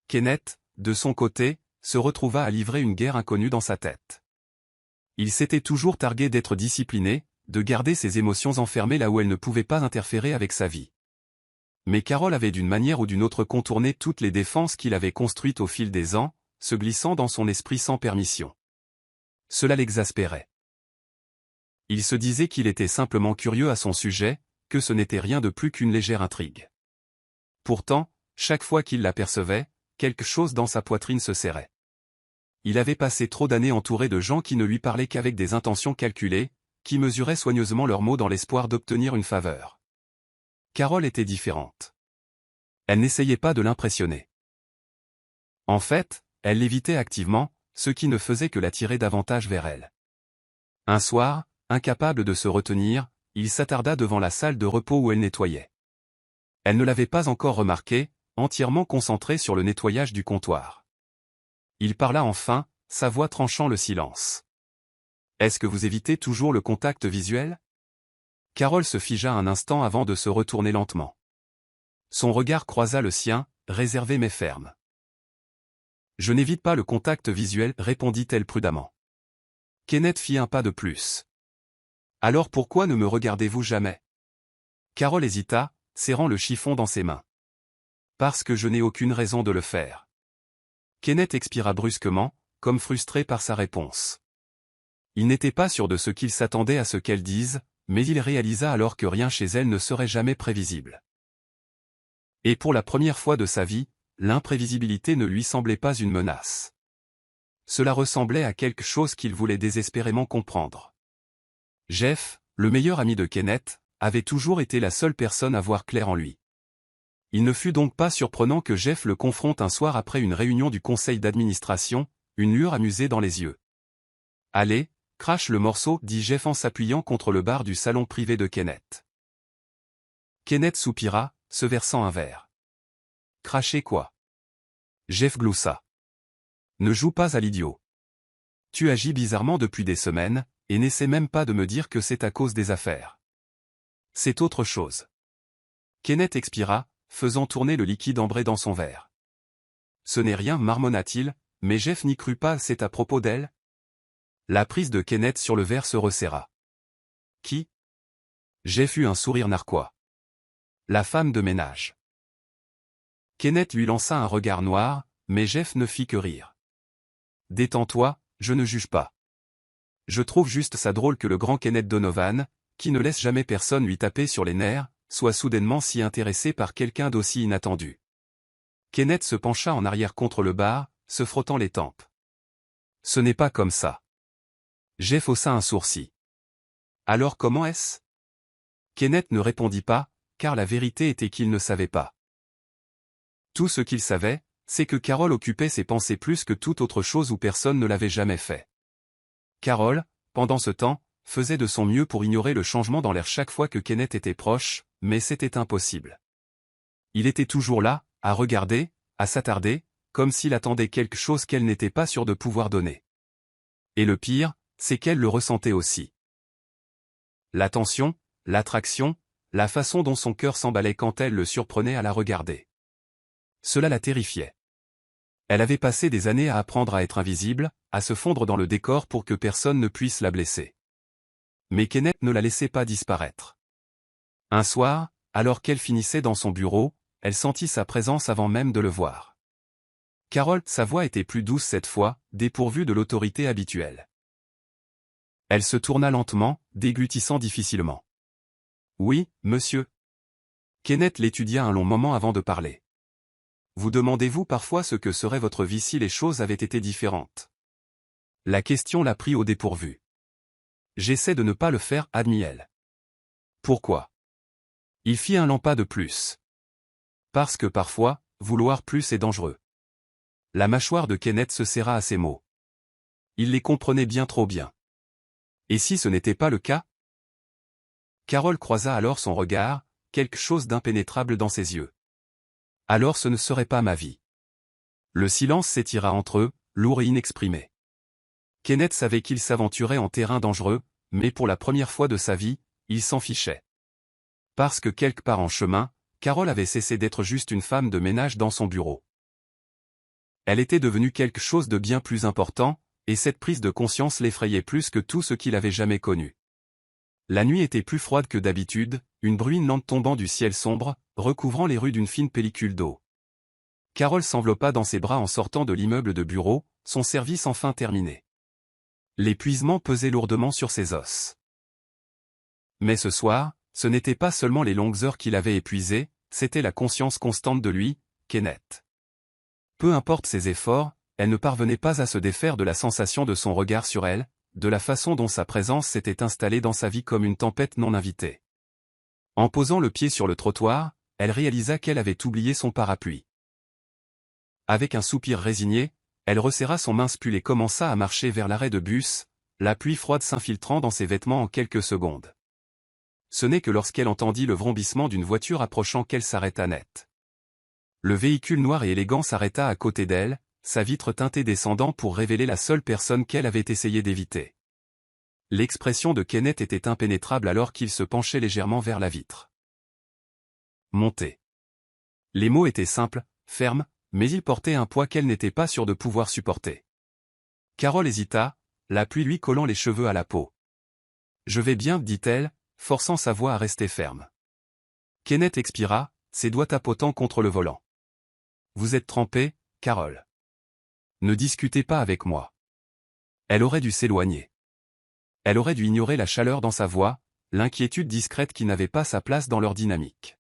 Kenneth, de son côté, se retrouva à livrer une guerre inconnue dans sa tête. Il s'était toujours targué d'être discipliné, de garder ses émotions enfermées là où elles ne pouvaient pas interférer avec sa vie. Mais Carol avait d'une manière ou d'une autre contourné toutes les défenses qu'il avait construites au fil des ans, se glissant dans son esprit sans permission. Cela l'exaspérait. Il se disait qu'il était simplement curieux à son sujet, que ce n'était rien de plus qu'une légère intrigue. Pourtant, chaque fois qu'il l'apercevait, quelque chose dans sa poitrine se serrait. Il avait passé trop d'années entouré de gens qui ne lui parlaient qu'avec des intentions calculées, qui mesuraient soigneusement leurs mots dans l'espoir d'obtenir une faveur. Carol était différente. Elle n'essayait pas de l'impressionner. En fait, elle l'évitait activement, ce qui ne faisait que l'attirer davantage vers elle. Un soir, incapable de se retenir, il s'attarda devant la salle de repos où elle nettoyait. Elle ne l'avait pas encore remarqué, entièrement concentrée sur le nettoyage du comptoir. Il parla enfin, sa voix tranchant le silence. « Est-ce que vous évitez toujours le contact visuel ?» Carol se figea un instant avant de se retourner lentement. Son regard croisa le sien, réservé mais ferme. « Je n'évite pas le contact visuel, répondit-elle prudemment. Kenneth fit un pas de plus. « Alors pourquoi ne me regardez-vous jamais ?» Carol hésita, serrant le chiffon dans ses mains. « Parce que je n'ai aucune raison de le faire. » Kenneth expira brusquement, comme frustré par sa réponse. Il n'était pas sûr de ce qu'il s'attendait à ce qu'elle dise, mais il réalisa alors que rien chez elle ne serait jamais prévisible. Et pour la première fois de sa vie, l'imprévisibilité ne lui semblait pas une menace. Cela ressemblait à quelque chose qu'il voulait désespérément comprendre. Jeff, le meilleur ami de Kenneth, avait toujours été la seule personne à voir clair en lui. Il ne fut donc pas surprenant que Jeff le confronte un soir après une réunion du conseil d'administration, une lueur amusée dans les yeux. « Allez, crache le morceau, dit Jeff en s'appuyant contre le bar du salon privé de Kenneth. Kenneth soupira, se versant un verre. Cracher quoi? Jeff gloussa. Ne joue pas à l'idiot. Tu agis bizarrement depuis des semaines, et n'essaie même pas de me dire que c'est à cause des affaires. C'est autre chose. Kenneth expira, faisant tourner le liquide ambré dans son verre. Ce n'est rien, marmonna-t-il, mais Jeff n'y crut pas, c'est à propos d'elle? La prise de Kenneth sur le verre se resserra. Qui? Jeff eut un sourire narquois. La femme de ménage. Kenneth lui lança un regard noir, mais Jeff ne fit que rire. Détends-toi, je ne juge pas. Je trouve juste ça drôle que le grand Kenneth Donovan, qui ne laisse jamais personne lui taper sur les nerfs, soit soudainement si intéressé par quelqu'un d'aussi inattendu. Kenneth se pencha en arrière contre le bar, se frottant les tempes. Ce n'est pas comme ça. Jeff haussa un sourcil. Alors comment est-ce? Kenneth ne répondit pas, car la vérité était qu'il ne savait pas. Tout ce qu'il savait, c'est que Carol occupait ses pensées plus que toute autre chose où personne ne l'avait jamais fait. Carol, pendant ce temps, faisait de son mieux pour ignorer le changement dans l'air chaque fois que Kenneth était proche, mais c'était impossible. Il était toujours là, à regarder, à s'attarder, comme s'il attendait quelque chose qu'elle n'était pas sûre de pouvoir donner. Et le pire, c'est qu'elle le ressentait aussi. L'attention, l'attraction, la façon dont son cœur s'emballait quand elle le surprenait à la regarder. Cela la terrifiait. Elle avait passé des années à apprendre à être invisible, à se fondre dans le décor pour que personne ne puisse la blesser. Mais Kenneth ne la laissait pas disparaître. Un soir, alors qu'elle finissait dans son bureau, elle sentit sa présence avant même de le voir. Carol, sa voix était plus douce cette fois, dépourvue de l'autorité habituelle. Elle se tourna lentement, déglutissant difficilement. « Oui, monsieur. » Kenneth l'étudia un long moment avant de parler. « Vous demandez-vous parfois ce que serait votre vie si les choses avaient été différentes? » La question la prit au dépourvu. « J'essaie de ne pas le faire, admit-elle. »« Pourquoi ?» Il fit un lampas de plus. « Parce que parfois, vouloir plus est dangereux. » La mâchoire de Kenneth se serra à ces mots. Il les comprenait bien trop bien. Et si ce n'était pas le cas? Carol croisa alors son regard, quelque chose d'impénétrable dans ses yeux. Alors ce ne serait pas ma vie. Le silence s'étira entre eux, lourd et inexprimé. Kenneth savait qu'il s'aventurait en terrain dangereux, mais pour la première fois de sa vie, il s'en fichait. Parce que quelque part en chemin, Carol avait cessé d'être juste une femme de ménage dans son bureau. Elle était devenue quelque chose de bien plus important, et cette prise de conscience l'effrayait plus que tout ce qu'il avait jamais connu. La nuit était plus froide que d'habitude, une bruine lente tombant du ciel sombre, recouvrant les rues d'une fine pellicule d'eau. Carol s'enveloppa dans ses bras en sortant de l'immeuble de bureau, son service enfin terminé. L'épuisement pesait lourdement sur ses os. Mais ce soir, ce n'était pas seulement les longues heures qui l'avaient épuisé, c'était la conscience constante de lui, Kenneth. Peu importe ses efforts, elle ne parvenait pas à se défaire de la sensation de son regard sur elle, de la façon dont sa présence s'était installée dans sa vie comme une tempête non invitée. En posant le pied sur le trottoir, elle réalisa qu'elle avait oublié son parapluie. Avec un soupir résigné, elle resserra son mince pull et commença à marcher vers l'arrêt de bus, la pluie froide s'infiltrant dans ses vêtements en quelques secondes. Ce n'est que lorsqu'elle entendit le vrombissement d'une voiture approchant qu'elle s'arrêta net. Le véhicule noir et élégant s'arrêta à côté d'elle, sa vitre teintée descendant pour révéler la seule personne qu'elle avait essayé d'éviter. L'expression de Kenneth était impénétrable alors qu'il se penchait légèrement vers la vitre. Montez. Les mots étaient simples, fermes, mais ils portaient un poids qu'elle n'était pas sûre de pouvoir supporter. Carol hésita, la pluie lui collant les cheveux à la peau. « Je vais bien, dit-elle, forçant sa voix à rester ferme. Kenneth expira, ses doigts tapotant contre le volant. « Vous êtes trempée, Carol. Ne discutez pas avec moi. » Elle aurait dû s'éloigner. Elle aurait dû ignorer la chaleur dans sa voix, l'inquiétude discrète qui n'avait pas sa place dans leur dynamique.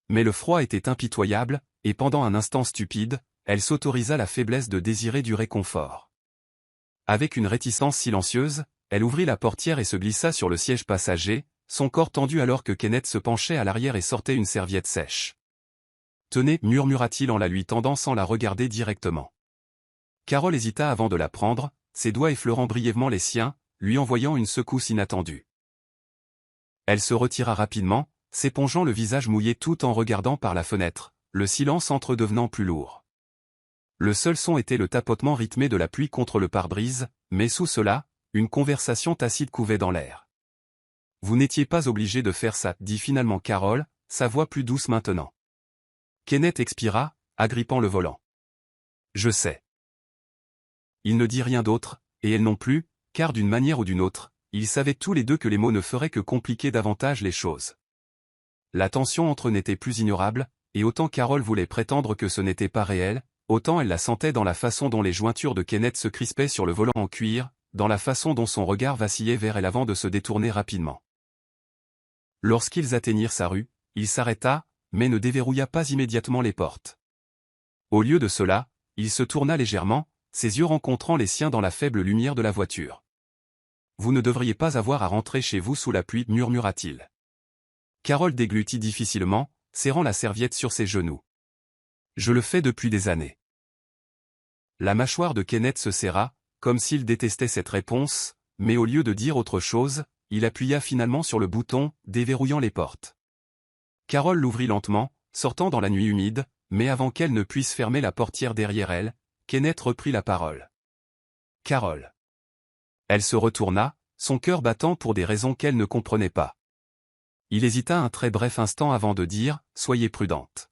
Mais le froid était impitoyable, et pendant un instant stupide, elle s'autorisa la faiblesse de désirer du réconfort. Avec une réticence silencieuse, elle ouvrit la portière et se glissa sur le siège passager, son corps tendu alors que Kenneth se penchait à l'arrière et sortait une serviette sèche. « Tenez, murmura-t-il en la lui tendant sans la regarder directement. Carol hésita avant de la prendre, ses doigts effleurant brièvement les siens, lui envoyant une secousse inattendue. Elle se retira rapidement, s'épongeant le visage mouillé tout en regardant par la fenêtre, le silence entre eux devenant plus lourd. Le seul son était le tapotement rythmé de la pluie contre le pare-brise, mais sous cela, une conversation tacite couvait dans l'air. « Vous n'étiez pas obligé de faire ça, dit finalement Carol, sa voix plus douce maintenant. Kenneth expira, agrippant le volant. Je sais. Il ne dit rien d'autre, et elle non plus, car d'une manière ou d'une autre, ils savaient tous les deux que les mots ne feraient que compliquer davantage les choses. La tension entre eux n'était plus ignorable, et autant Carol voulait prétendre que ce n'était pas réel, autant elle la sentait dans la façon dont les jointures de Kenneth se crispaient sur le volant en cuir, dans la façon dont son regard vacillait vers elle avant de se détourner rapidement. Lorsqu'ils atteignirent sa rue, il s'arrêta, mais ne déverrouilla pas immédiatement les portes. Au lieu de cela, il se tourna légèrement, ses yeux rencontrant les siens dans la faible lumière de la voiture. « Vous ne devriez pas avoir à rentrer chez vous sous la pluie, murmura-t-il. Carol déglutit difficilement, serrant la serviette sur ses genoux. Je le fais depuis des années. La mâchoire de Kenneth se serra, comme s'il détestait cette réponse, mais au lieu de dire autre chose, il appuya finalement sur le bouton, déverrouillant les portes. Carol l'ouvrit lentement, sortant dans la nuit humide, mais avant qu'elle ne puisse fermer la portière derrière elle, Kenneth reprit la parole. Carol. Elle se retourna, son cœur battant pour des raisons qu'elle ne comprenait pas. Il hésita un très bref instant avant de dire « Soyez prudente ».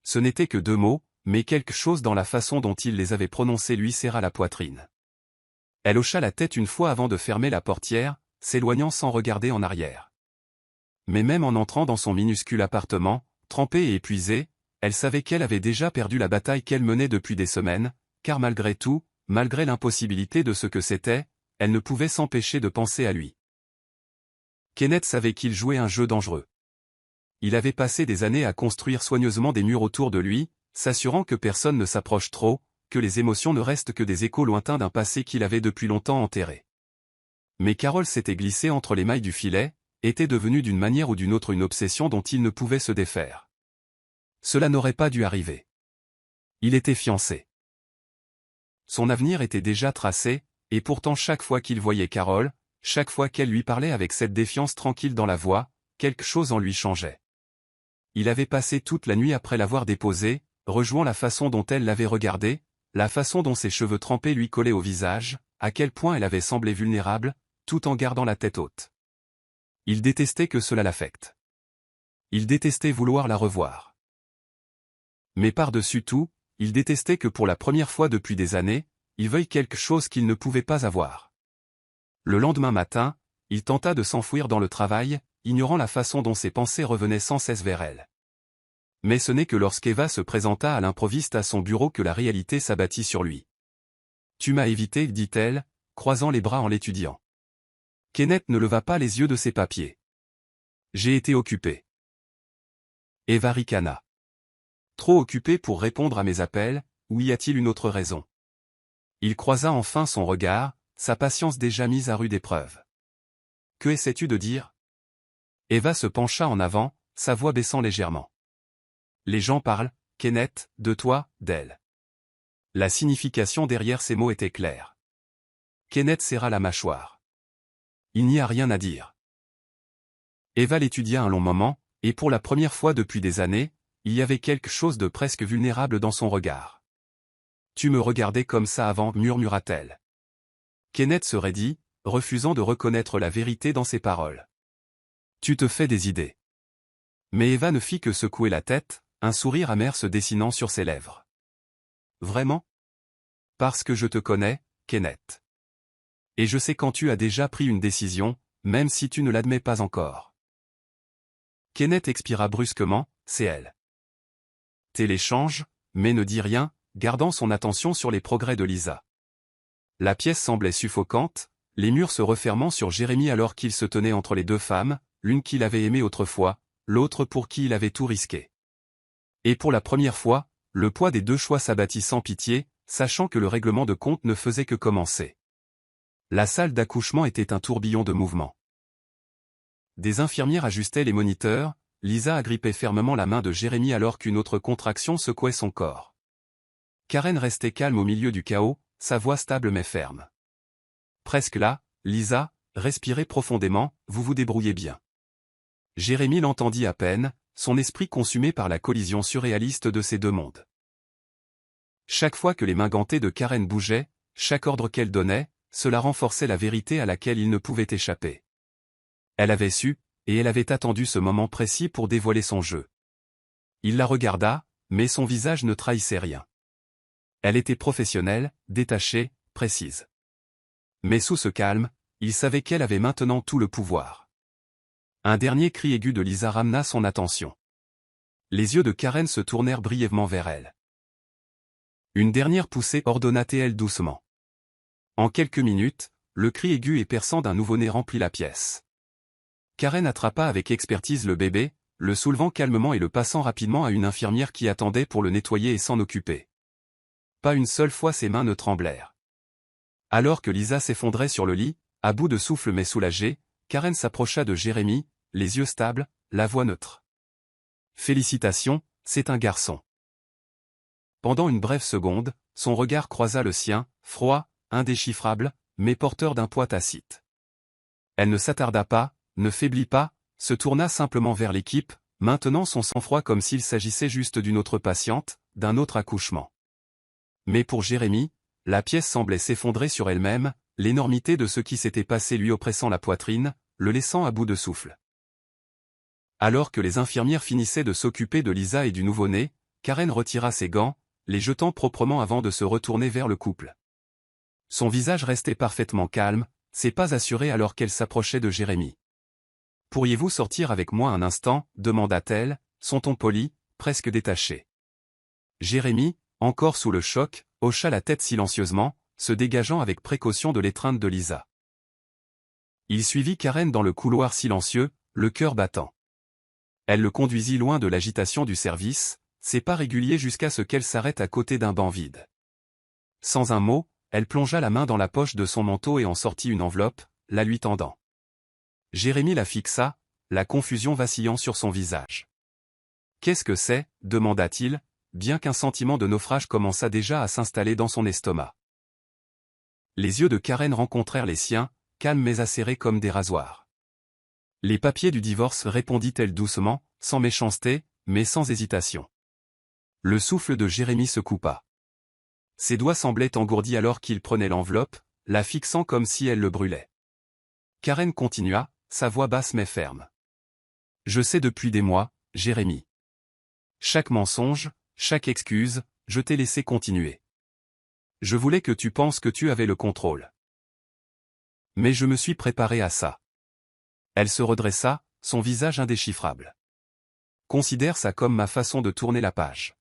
Ce n'était que 2 mots, mais quelque chose dans la façon dont il les avait prononcés lui serra la poitrine. Elle hocha la tête une fois avant de fermer la portière, s'éloignant sans regarder en arrière. Mais même en entrant dans son minuscule appartement, trempée et épuisée, elle savait qu'elle avait déjà perdu la bataille qu'elle menait depuis des semaines, car malgré tout, malgré l'impossibilité de ce que c'était, elle ne pouvait s'empêcher de penser à lui. Kenneth savait qu'il jouait un jeu dangereux. Il avait passé des années à construire soigneusement des murs autour de lui, s'assurant que personne ne s'approche trop, que les émotions ne restent que des échos lointains d'un passé qu'il avait depuis longtemps enterré. Mais Carol s'était glissée entre les mailles du filet, était devenue d'une manière ou d'une autre une obsession dont il ne pouvait se défaire. Cela n'aurait pas dû arriver. Il était fiancé. Son avenir était déjà tracé, et pourtant chaque fois qu'il voyait Carol, chaque fois qu'elle lui parlait avec cette défiance tranquille dans la voix, quelque chose en lui changeait. Il avait passé toute la nuit après l'avoir déposée, rejouant la façon dont elle l'avait regardé, la façon dont ses cheveux trempés lui collaient au visage, à quel point elle avait semblé vulnérable, tout en gardant la tête haute. Il détestait que cela l'affecte. Il détestait vouloir la revoir. Mais par-dessus tout, il détestait que pour la première fois depuis des années, il veuille quelque chose qu'il ne pouvait pas avoir. Le lendemain matin, il tenta de s'enfuir dans le travail, ignorant la façon dont ses pensées revenaient sans cesse vers elle. Mais ce n'est que lorsqu'Eva se présenta à l'improviste à son bureau que la réalité s'abattit sur lui. « Tu m'as évité, dit-elle, croisant les bras en l'étudiant. Kenneth ne leva pas les yeux de ses papiers. J'ai été occupé. Eva ricana. Trop occupé pour répondre à mes appels, ou y a-t-il une autre raison? Il croisa enfin son regard, sa patience déjà mise à rude épreuve. Que essaies-tu de dire? Eva se pencha en avant, sa voix baissant légèrement. Les gens parlent, Kenneth, de toi, d'elle. La signification derrière ces mots était claire. Kenneth serra la mâchoire. Il n'y a rien à dire. Eva l'étudia un long moment, et pour la première fois depuis des années, il y avait quelque chose de presque vulnérable dans son regard. Tu me regardais comme ça avant, murmura-t-elle. Kenneth se raidit, refusant de reconnaître la vérité dans ses paroles. Tu te fais des idées. Mais Eva ne fit que secouer la tête, un sourire amer se dessinant sur ses lèvres. Vraiment? Parce que je te connais, Kenneth. Et je sais quand tu as déjà pris une décision, même si tu ne l'admets pas encore. Kenneth expira brusquement, c'est elle. Téléchange, mais ne dit rien, gardant son attention sur les progrès de Lisa. La pièce semblait suffocante, les murs se refermant sur Jérémie alors qu'il se tenait entre les 2 femmes, l'une qu'il avait aimée autrefois, l'autre pour qui il avait tout risqué. Et pour la première fois, le poids des 2 choix s'abattit sans pitié, sachant que le règlement de compte ne faisait que commencer. La salle d'accouchement était un tourbillon de mouvements. Des infirmières ajustaient les moniteurs, Lisa agrippait fermement la main de Jérémie alors qu'une autre contraction secouait son corps. Karen restait calme au milieu du chaos, sa voix stable mais ferme. Presque là, Lisa, respirez profondément, vous vous débrouillez bien. Jérémie l'entendit à peine, son esprit consumé par la collision surréaliste de ces 2 mondes. Chaque fois que les mains gantées de Karen bougeaient, chaque ordre qu'elle donnait, cela renforçait la vérité à laquelle il ne pouvait échapper. Elle avait su, et elle avait attendu ce moment précis pour dévoiler son jeu. Il la regarda, mais son visage ne trahissait rien. Elle était professionnelle, détachée, précise. Mais sous ce calme, il savait qu'elle avait maintenant tout le pouvoir. Un dernier cri aigu de Lisa ramena son attention. Les yeux de Karen se tournèrent brièvement vers elle. Une dernière poussée ordonna-t-elle doucement. En quelques minutes, le cri aigu et perçant d'un nouveau-né remplit la pièce. Karen attrapa avec expertise le bébé, le soulevant calmement et le passant rapidement à une infirmière qui attendait pour le nettoyer et s'en occuper. Pas une seule fois ses mains ne tremblèrent. Alors que Lisa s'effondrait sur le lit, à bout de souffle mais soulagée, Karen s'approcha de Jérémie, les yeux stables, la voix neutre. « Félicitations, c'est un garçon. » Pendant une brève seconde, son regard croisa le sien, froid, indéchiffrable, mais porteur d'un poids tacite. Elle ne s'attarda pas, ne faiblit pas, se tourna simplement vers l'équipe, maintenant son sang-froid comme s'il s'agissait juste d'une autre patiente, d'un autre accouchement. Mais pour Jérémie, la pièce semblait s'effondrer sur elle-même, l'énormité de ce qui s'était passé lui oppressant la poitrine, le laissant à bout de souffle. Alors que les infirmières finissaient de s'occuper de Lisa et du nouveau-né, Karen retira ses gants, les jetant proprement avant de se retourner vers le couple. Son visage restait parfaitement calme, ses pas assurés alors qu'elle s'approchait de Jérémie. « Pourriez-vous sortir avec moi un instant » demanda-t-elle, son ton poli, presque détaché. Jérémie, encore sous le choc, hocha la tête silencieusement, se dégageant avec précaution de l'étreinte de Lisa. Il suivit Karen dans le couloir silencieux, le cœur battant. Elle le conduisit loin de l'agitation du service, ses pas réguliers jusqu'à ce qu'elle s'arrête à côté d'un banc vide. Sans un mot, elle plongea la main dans la poche de son manteau et en sortit une enveloppe, la lui tendant. Jérémie la fixa, la confusion vacillant sur son visage. « Qu'est-ce que c'est » demanda-t-il, bien qu'un sentiment de naufrage commença déjà à s'installer dans son estomac. Les yeux de Karen rencontrèrent les siens, calmes mais acérés comme des rasoirs. « Les papiers du divorce » répondit-elle doucement, sans méchanceté, mais sans hésitation. Le souffle de Jérémie se coupa. Ses doigts semblaient engourdis alors qu'il prenait l'enveloppe, la fixant comme si elle le brûlait. Karen continua, sa voix basse mais ferme. « Je sais depuis des mois, Jérémie. Chaque mensonge, chaque excuse, je t'ai laissé continuer. Je voulais que tu penses que tu avais le contrôle. Mais je me suis préparé à ça. » Elle se redressa, son visage indéchiffrable. « Considère ça comme ma façon de tourner la page. »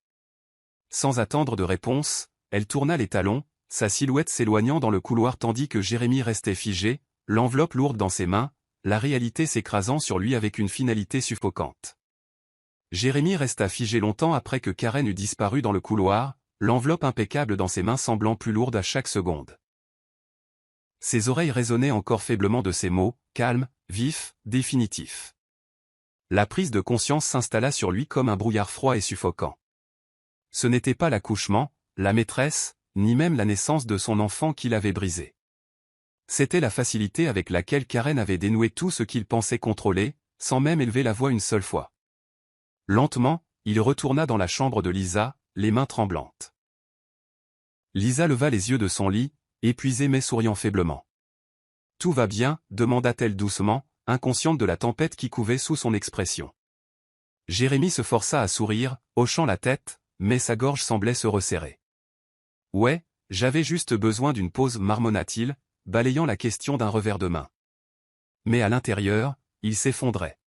Sans attendre de réponse, elle tourna les talons, sa silhouette s'éloignant dans le couloir tandis que Jérémie restait figé, l'enveloppe lourde dans ses mains, la réalité s'écrasant sur lui avec une finalité suffocante. Jérémie resta figé longtemps après que Karen eut disparu dans le couloir, l'enveloppe impeccable dans ses mains semblant plus lourde à chaque seconde. Ses oreilles résonnaient encore faiblement de ces mots, calmes, vifs, définitifs. La prise de conscience s'installa sur lui comme un brouillard froid et suffocant. Ce n'était pas l'accouchement, la maîtresse, ni même la naissance de son enfant qui l'avait brisé. C'était la facilité avec laquelle Karen avait dénoué tout ce qu'il pensait contrôler, sans même élever la voix une seule fois. Lentement, il retourna dans la chambre de Lisa, les mains tremblantes. Lisa leva les yeux de son lit, épuisée mais souriant faiblement. « Tout va bien » demanda-t-elle doucement, inconsciente de la tempête qui couvait sous son expression. Jérémie se força à sourire, hochant la tête, mais sa gorge semblait se resserrer. « Ouais, j'avais juste besoin d'une pause » marmonna-t-il, balayant la question d'un revers de main. Mais à l'intérieur, il s'effondrait.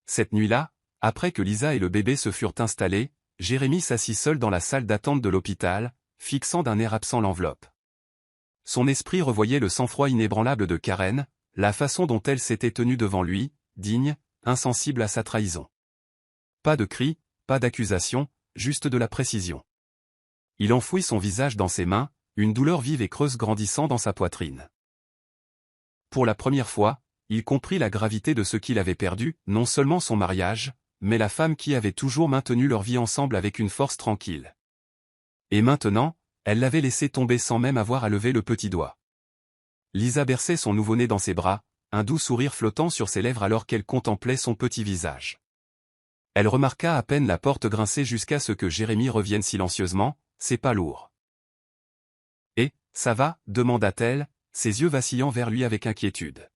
Cette nuit-là, après que Lisa et le bébé se furent installés, Jérémie s'assit seul dans la salle d'attente de l'hôpital, fixant d'un air absent l'enveloppe. Son esprit revoyait le sang-froid inébranlable de Karen, la façon dont elle s'était tenue devant lui, digne, insensible à sa trahison. Pas de cris, pas d'accusation, juste de la précision. Il enfouit son visage dans ses mains, une douleur vive et creuse grandissant dans sa poitrine. Pour la première fois, il comprit la gravité de ce qu'il avait perdu, non seulement son mariage, mais la femme qui avait toujours maintenu leur vie ensemble avec une force tranquille. Et maintenant, elle l'avait laissé tomber sans même avoir à lever le petit doigt. Lisa berçait son nouveau-né dans ses bras, un doux sourire flottant sur ses lèvres alors qu'elle contemplait son petit visage. Elle remarqua à peine la porte grincer jusqu'à ce que Jérémie revienne silencieusement, ses pas lourds. « Et, ça va » demanda-t-elle, ses yeux vacillant vers lui avec inquiétude.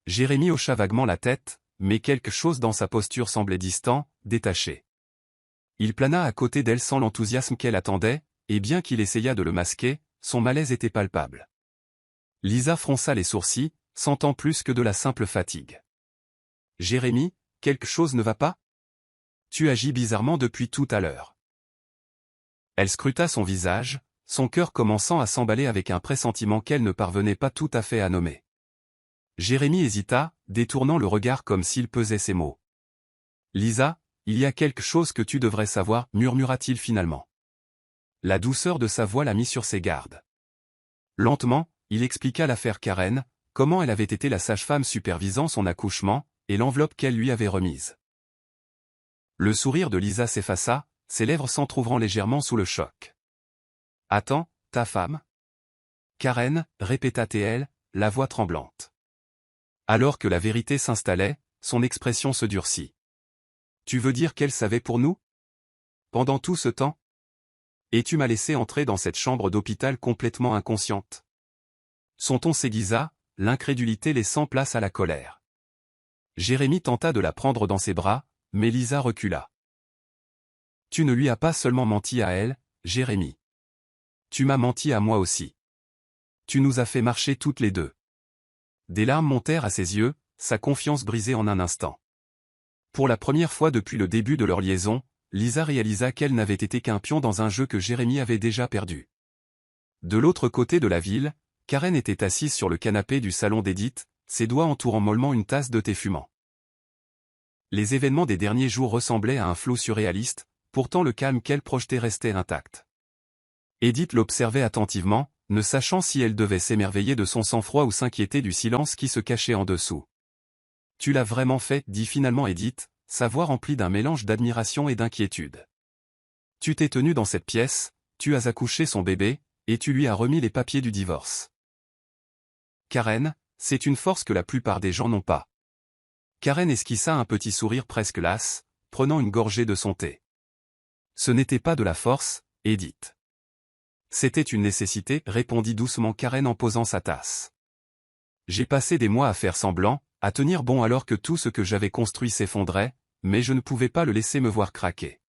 Jérémie hocha vaguement la tête, mais quelque chose dans sa posture semblait distant, détaché. Il plana à côté d'elle sans l'enthousiasme qu'elle attendait, et bien qu'il essaya de le masquer, son malaise était palpable. Lisa fronça les sourcils, sentant plus que de la simple fatigue. « Jérémy, quelque chose ne va pas? Tu agis bizarrement depuis tout à l'heure. » Elle scruta son visage, son cœur commençant à s'emballer avec un pressentiment qu'elle ne parvenait pas tout à fait à nommer. Jérémy hésita, détournant le regard comme s'il pesait ses mots. « Lisa, il y a quelque chose que tu devrais savoir, murmura-t-il finalement. La douceur de sa voix l'a mis sur ses gardes. Lentement, il expliqua l'affaire Karen, comment elle avait été la sage-femme supervisant son accouchement, et l'enveloppe qu'elle lui avait remise. Le sourire de Lisa s'effaça, ses lèvres s'entr'ouvrant légèrement sous le choc. « Attends, ta femme ?» Karen, répéta-t-elle, la voix tremblante. Alors que la vérité s'installait, son expression se durcit. « Tu veux dire qu'elle savait pour nous? Pendant tout ce temps? Et tu m'as laissé entrer dans cette chambre d'hôpital complètement inconsciente. » Son ton s'aiguisa, l'incrédulité laissant place à la colère. Jérémy tenta de la prendre dans ses bras, mais Lisa recula. « Tu ne lui as pas seulement menti à elle, Jérémy. Tu m'as menti à moi aussi. Tu nous as fait marcher toutes les deux. » Des larmes montèrent à ses yeux, sa confiance brisée en un instant. Pour la première fois depuis le début de leur liaison, Lisa réalisa qu'elle n'avait été qu'un pion dans un jeu que Jérémy avait déjà perdu. De l'autre côté de la ville, Karen était assise sur le canapé du salon d'Edith, ses doigts entourant mollement une tasse de thé fumant. Les événements des derniers jours ressemblaient à un flou surréaliste, pourtant le calme qu'elle projetait restait intact. Edith l'observait attentivement, ne sachant si elle devait s'émerveiller de son sang-froid ou s'inquiéter du silence qui se cachait en dessous. « Tu l'as vraiment fait, » dit finalement Edith, sa voix remplie d'un mélange d'admiration et d'inquiétude. « Tu t'es tenu dans cette pièce, tu as accouché son bébé, et tu lui as remis les papiers du divorce. » Karen, c'est une force que la plupart des gens n'ont pas. Karen esquissa un petit sourire presque las, prenant une gorgée de son thé. Ce n'était pas de la force, Edith. C'était une nécessité, répondit doucement Karen en posant sa tasse. J'ai passé des mois à faire semblant, à tenir bon alors que tout ce que j'avais construit s'effondrait, mais je ne pouvais pas le laisser me voir craquer.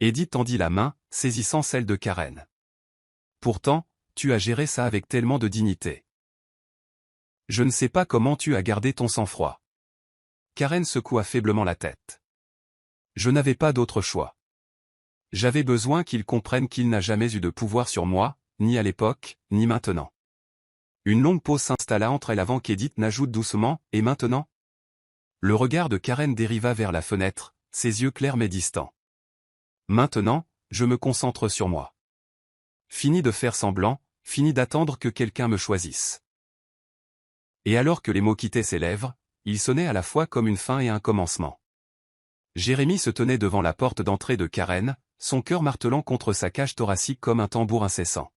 Edith tendit la main, saisissant celle de Karen. Pourtant, tu as géré ça avec tellement de dignité. Je ne sais pas comment tu as gardé ton sang-froid. Karen secoua faiblement la tête. Je n'avais pas d'autre choix. J'avais besoin qu'il comprenne qu'il n'a jamais eu de pouvoir sur moi, ni à l'époque, ni maintenant. Une longue pause s'installa entre elles avant qu'Edith n'ajoute doucement « Et maintenant ?» Le regard de Karen dériva vers la fenêtre, ses yeux clairs mais distants. Maintenant, je me concentre sur moi. Fini de faire semblant, fini d'attendre que quelqu'un me choisisse. Et alors que les mots quittaient ses lèvres, ils sonnaient à la fois comme une fin et un commencement. Jérémy se tenait devant la porte d'entrée de Karen, son cœur martelant contre sa cage thoracique comme un tambour incessant.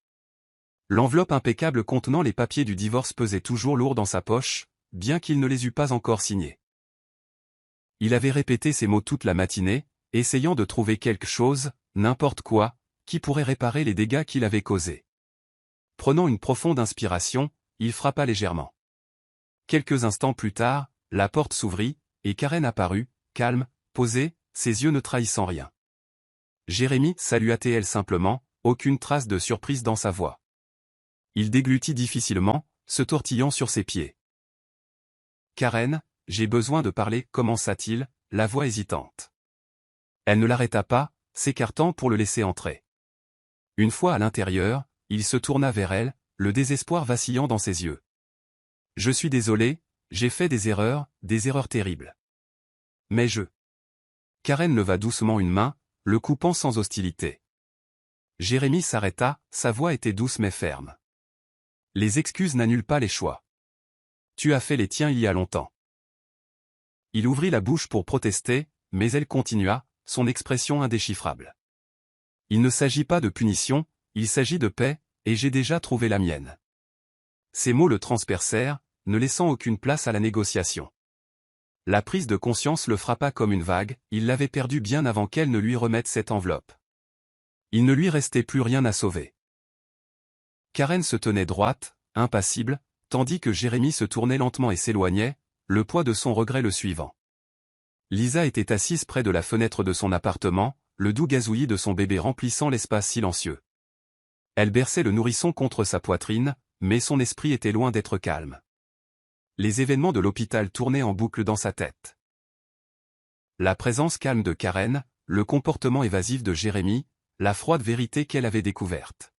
L'enveloppe impeccable contenant les papiers du divorce pesait toujours lourd dans sa poche, bien qu'il ne les eût pas encore signés. Il avait répété ces mots toute la matinée, essayant de trouver quelque chose, n'importe quoi, qui pourrait réparer les dégâts qu'il avait causés. Prenant une profonde inspiration, il frappa légèrement. Quelques instants plus tard, la porte s'ouvrit, et Karen apparut, calme, posée, ses yeux ne trahissant rien. Jérémy salua-t-elle simplement, aucune trace de surprise dans sa voix. Il déglutit difficilement, se tortillant sur ses pieds. « Karen, j'ai besoin de parler, » commença-t-il, la voix hésitante. Elle ne l'arrêta pas, s'écartant pour le laisser entrer. Une fois à l'intérieur, il se tourna vers elle, le désespoir vacillant dans ses yeux. « Je suis désolé, j'ai fait des erreurs terribles. Mais je... » Karen leva doucement une main, le coupant sans hostilité. Jérémy s'arrêta, sa voix était douce mais ferme. Les excuses n'annulent pas les choix. Tu as fait les tiens il y a longtemps. Il ouvrit la bouche pour protester, mais elle continua, son expression indéchiffrable. Il ne s'agit pas de punition, il s'agit de paix, et j'ai déjà trouvé la mienne. Ces mots le transpercèrent, ne laissant aucune place à la négociation. La prise de conscience le frappa comme une vague, il l'avait perdue bien avant qu'elle ne lui remette cette enveloppe. Il ne lui restait plus rien à sauver. Karen se tenait droite, impassible, tandis que Jérémy se tournait lentement et s'éloignait, le poids de son regret le suivant. Lisa était assise près de la fenêtre de son appartement, le doux gazouillis de son bébé remplissant l'espace silencieux. Elle berçait le nourrisson contre sa poitrine, mais son esprit était loin d'être calme. Les événements de l'hôpital tournaient en boucle dans sa tête. La présence calme de Karen, le comportement évasif de Jérémy, la froide vérité qu'elle avait découverte.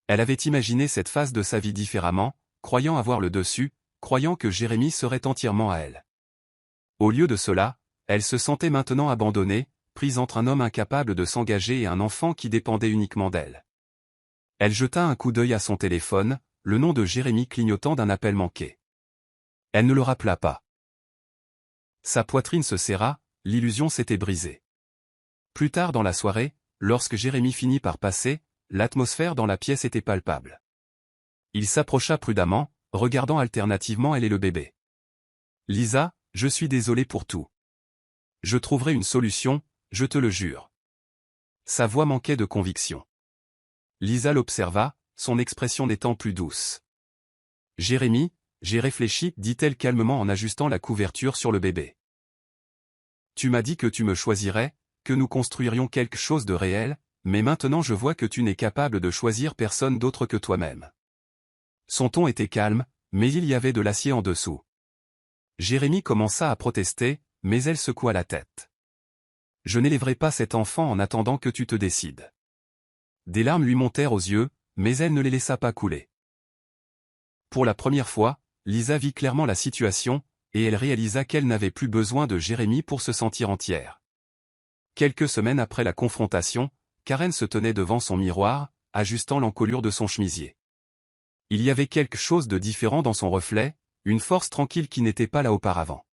Elle avait imaginé cette phase de sa vie différemment, croyant avoir le dessus, croyant que Jérémy serait entièrement à elle. Au lieu de cela, elle se sentait maintenant abandonnée, prise entre un homme incapable de s'engager et un enfant qui dépendait uniquement d'elle. Elle jeta un coup d'œil à son téléphone, le nom de Jérémy clignotant d'un appel manqué. Elle ne le rappela pas. Sa poitrine se serra, l'illusion s'était brisée. Plus tard dans la soirée, lorsque Jérémy finit par passer, l'atmosphère dans la pièce était palpable. Il s'approcha prudemment, regardant alternativement elle et le bébé. « Lisa, je suis désolé pour tout. Je trouverai une solution, je te le jure. » Sa voix manquait de conviction. Lisa l'observa, son expression n'étant plus douce. « Jérémy, j'ai réfléchi, dit-elle calmement en ajustant la couverture sur le bébé. Tu m'as dit que tu me choisirais, que nous construirions quelque chose de réel, mais maintenant je vois que tu n'es capable de choisir personne d'autre que toi-même. Son ton était calme, mais il y avait de l'acier en dessous. Jérémy commença à protester, mais elle secoua la tête. Je n'élèverai pas cet enfant en attendant que tu te décides. Des larmes lui montèrent aux yeux, mais elle ne les laissa pas couler. Pour la première fois, Lisa vit clairement la situation, et elle réalisa qu'elle n'avait plus besoin de Jérémy pour se sentir entière. Quelques semaines après la confrontation, Karen se tenait devant son miroir, ajustant l'encolure de son chemisier. Il y avait quelque chose de différent dans son reflet, une force tranquille qui n'était pas là auparavant.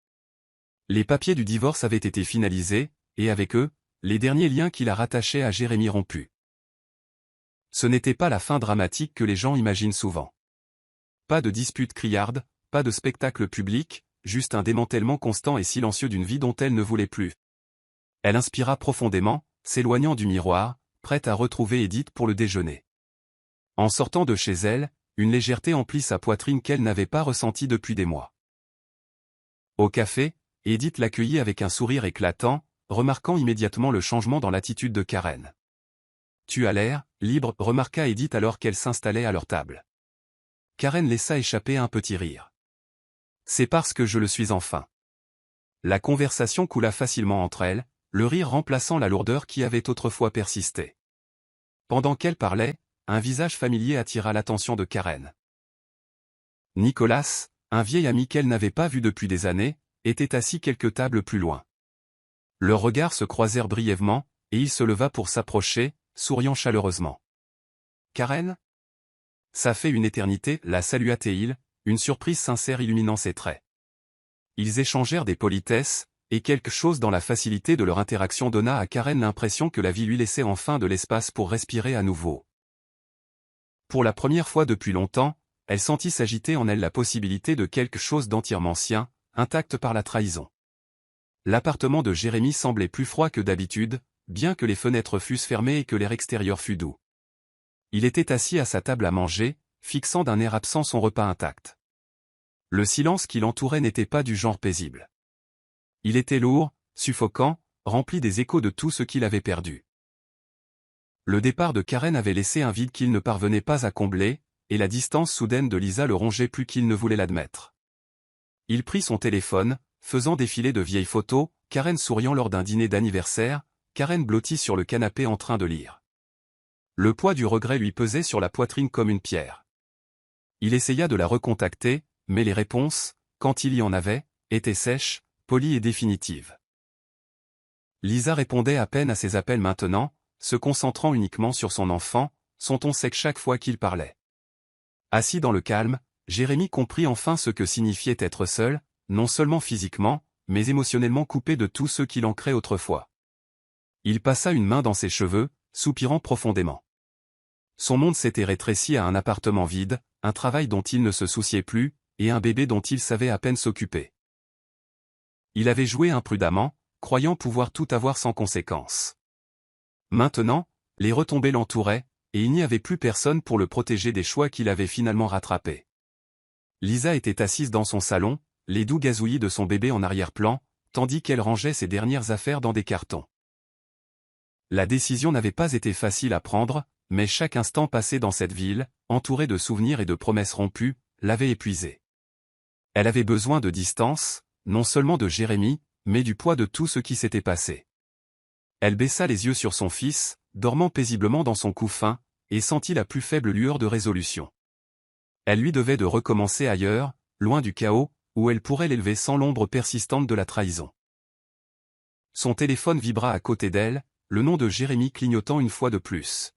Les papiers du divorce avaient été finalisés, et avec eux, les derniers liens qui la rattachaient à Jérémy rompus. Ce n'était pas la fin dramatique que les gens imaginent souvent. Pas de dispute criarde, pas de spectacle public, juste un démantèlement constant et silencieux d'une vie dont elle ne voulait plus. Elle inspira profondément, s'éloignant du miroir, prête à retrouver Edith pour le déjeuner. En sortant de chez elle, une légèreté emplit sa poitrine qu'elle n'avait pas ressentie depuis des mois. Au café, Edith l'accueillit avec un sourire éclatant, remarquant immédiatement le changement dans l'attitude de Karen. « Tu as l'air libre », remarqua Edith alors qu'elle s'installait à leur table. Karen laissa échapper un petit rire. « C'est parce que je le suis enfin. » La conversation coula facilement entre elles, le rire remplaçant la lourdeur qui avait autrefois persisté. Pendant qu'elle parlait, un visage familier attira l'attention de Karen. Nicolas, un vieil ami qu'elle n'avait pas vu depuis des années, était assis quelques tables plus loin. Leurs regards se croisèrent brièvement, et il se leva pour s'approcher, souriant chaleureusement. « Karen ?» « Ça fait une éternité », la salua Théil, une surprise sincère illuminant ses traits. Ils échangèrent des politesses, et quelque chose dans la facilité de leur interaction donna à Karen l'impression que la vie lui laissait enfin de l'espace pour respirer à nouveau. Pour la première fois depuis longtemps, elle sentit s'agiter en elle la possibilité de quelque chose d'entièrement sien, intact par la trahison. L'appartement de Jérémy semblait plus froid que d'habitude, bien que les fenêtres fussent fermées et que l'air extérieur fût doux. Il était assis à sa table à manger, fixant d'un air absent son repas intact. Le silence qui l'entourait n'était pas du genre paisible. Il était lourd, suffocant, rempli des échos de tout ce qu'il avait perdu. Le départ de Karen avait laissé un vide qu'il ne parvenait pas à combler, et la distance soudaine de Lisa le rongeait plus qu'il ne voulait l'admettre. Il prit son téléphone, faisant défiler de vieilles photos, Karen souriant lors d'un dîner d'anniversaire, Karen blottie sur le canapé en train de lire. Le poids du regret lui pesait sur la poitrine comme une pierre. Il essaya de la recontacter, mais les réponses, quand il y en avait, étaient sèches, polies et définitives. Lisa répondait à peine à ses appels maintenant, se concentrant uniquement sur son enfant, son ton sec chaque fois qu'il parlait. Assis dans le calme, Jérémy comprit enfin ce que signifiait être seul, non seulement physiquement, mais émotionnellement coupé de tous ceux qui l'ancraient autrefois. Il passa une main dans ses cheveux, soupirant profondément. Son monde s'était rétréci à un appartement vide, un travail dont il ne se souciait plus, et un bébé dont il savait à peine s'occuper. Il avait joué imprudemment, croyant pouvoir tout avoir sans conséquence. Maintenant, les retombées l'entouraient, et il n'y avait plus personne pour le protéger des choix qu'il avait finalement rattrapés. Lisa était assise dans son salon, les doux gazouillis de son bébé en arrière-plan, tandis qu'elle rangeait ses dernières affaires dans des cartons. La décision n'avait pas été facile à prendre, mais chaque instant passé dans cette ville, entouré de souvenirs et de promesses rompues, l'avait épuisée. Elle avait besoin de distance, non seulement de Jérémie, mais du poids de tout ce qui s'était passé. Elle baissa les yeux sur son fils, dormant paisiblement dans son couffin, et sentit la plus faible lueur de résolution. Elle lui devait de recommencer ailleurs, loin du chaos, où elle pourrait l'élever sans l'ombre persistante de la trahison. Son téléphone vibra à côté d'elle, le nom de Jérémie clignotant une fois de plus.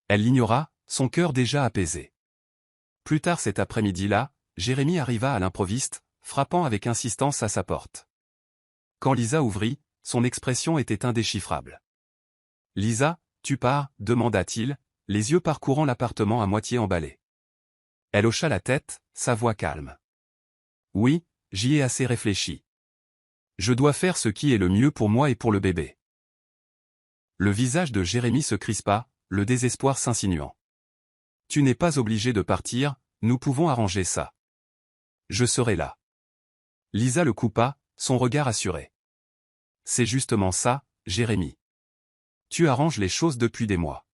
Elle l'ignora, son cœur déjà apaisé. Plus tard cet après-midi-là, Jérémie arriva à l'improviste, frappant avec insistance à sa porte. Quand Lisa ouvrit, son expression était indéchiffrable. « Lisa, tu pars ?» demanda-t-il, les yeux parcourant l'appartement à moitié emballé. Elle hocha la tête, sa voix calme. « Oui, j'y ai assez réfléchi. Je dois faire ce qui est le mieux pour moi et pour le bébé. » Le visage de Jérémie se crispa, le désespoir s'insinuant. « Tu n'es pas obligé de partir, nous pouvons arranger ça. Je serai là. » Lisa le coupa, son regard assuré. « C'est justement ça, Jérémie. Tu arranges les choses depuis des mois.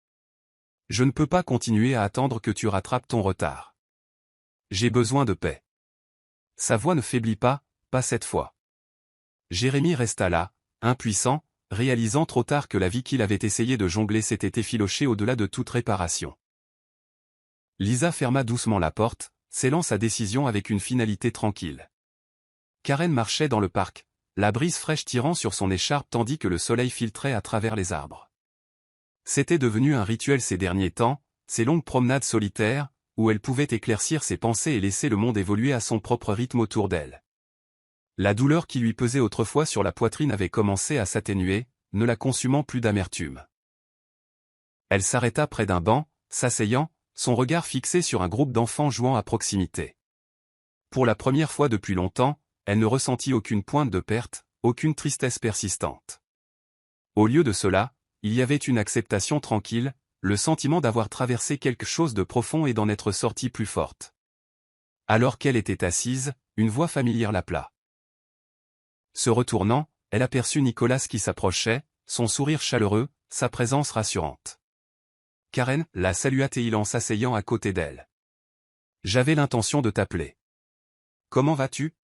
Je ne peux pas continuer à attendre que tu rattrapes ton retard. J'ai besoin de paix. » Sa voix ne faiblit pas, pas cette fois. Jérémie resta là, impuissant, réalisant trop tard que la vie qu'il avait essayé de jongler s'était effilochée au-delà de toute réparation. Lisa ferma doucement la porte, scellant sa décision avec une finalité tranquille. Karen marchait dans le parc, la brise fraîche tirant sur son écharpe tandis que le soleil filtrait à travers les arbres. C'était devenu un rituel ces derniers temps, ces longues promenades solitaires, où elle pouvait éclaircir ses pensées et laisser le monde évoluer à son propre rythme autour d'elle. La douleur qui lui pesait autrefois sur la poitrine avait commencé à s'atténuer, ne la consumant plus d'amertume. Elle s'arrêta près d'un banc, s'asseyant, son regard fixé sur un groupe d'enfants jouant à proximité. Pour la première fois depuis longtemps, elle ne ressentit aucune pointe de perte, aucune tristesse persistante. Au lieu de cela, il y avait une acceptation tranquille, le sentiment d'avoir traversé quelque chose de profond et d'en être sortie plus forte. Alors qu'elle était assise, une voix familière l'appela. Se retournant, elle aperçut Nicolas qui s'approchait, son sourire chaleureux, sa présence rassurante. Karen la salua-t-il en s'asseyant à côté d'elle. « J'avais l'intention de t'appeler. Comment vas-tu »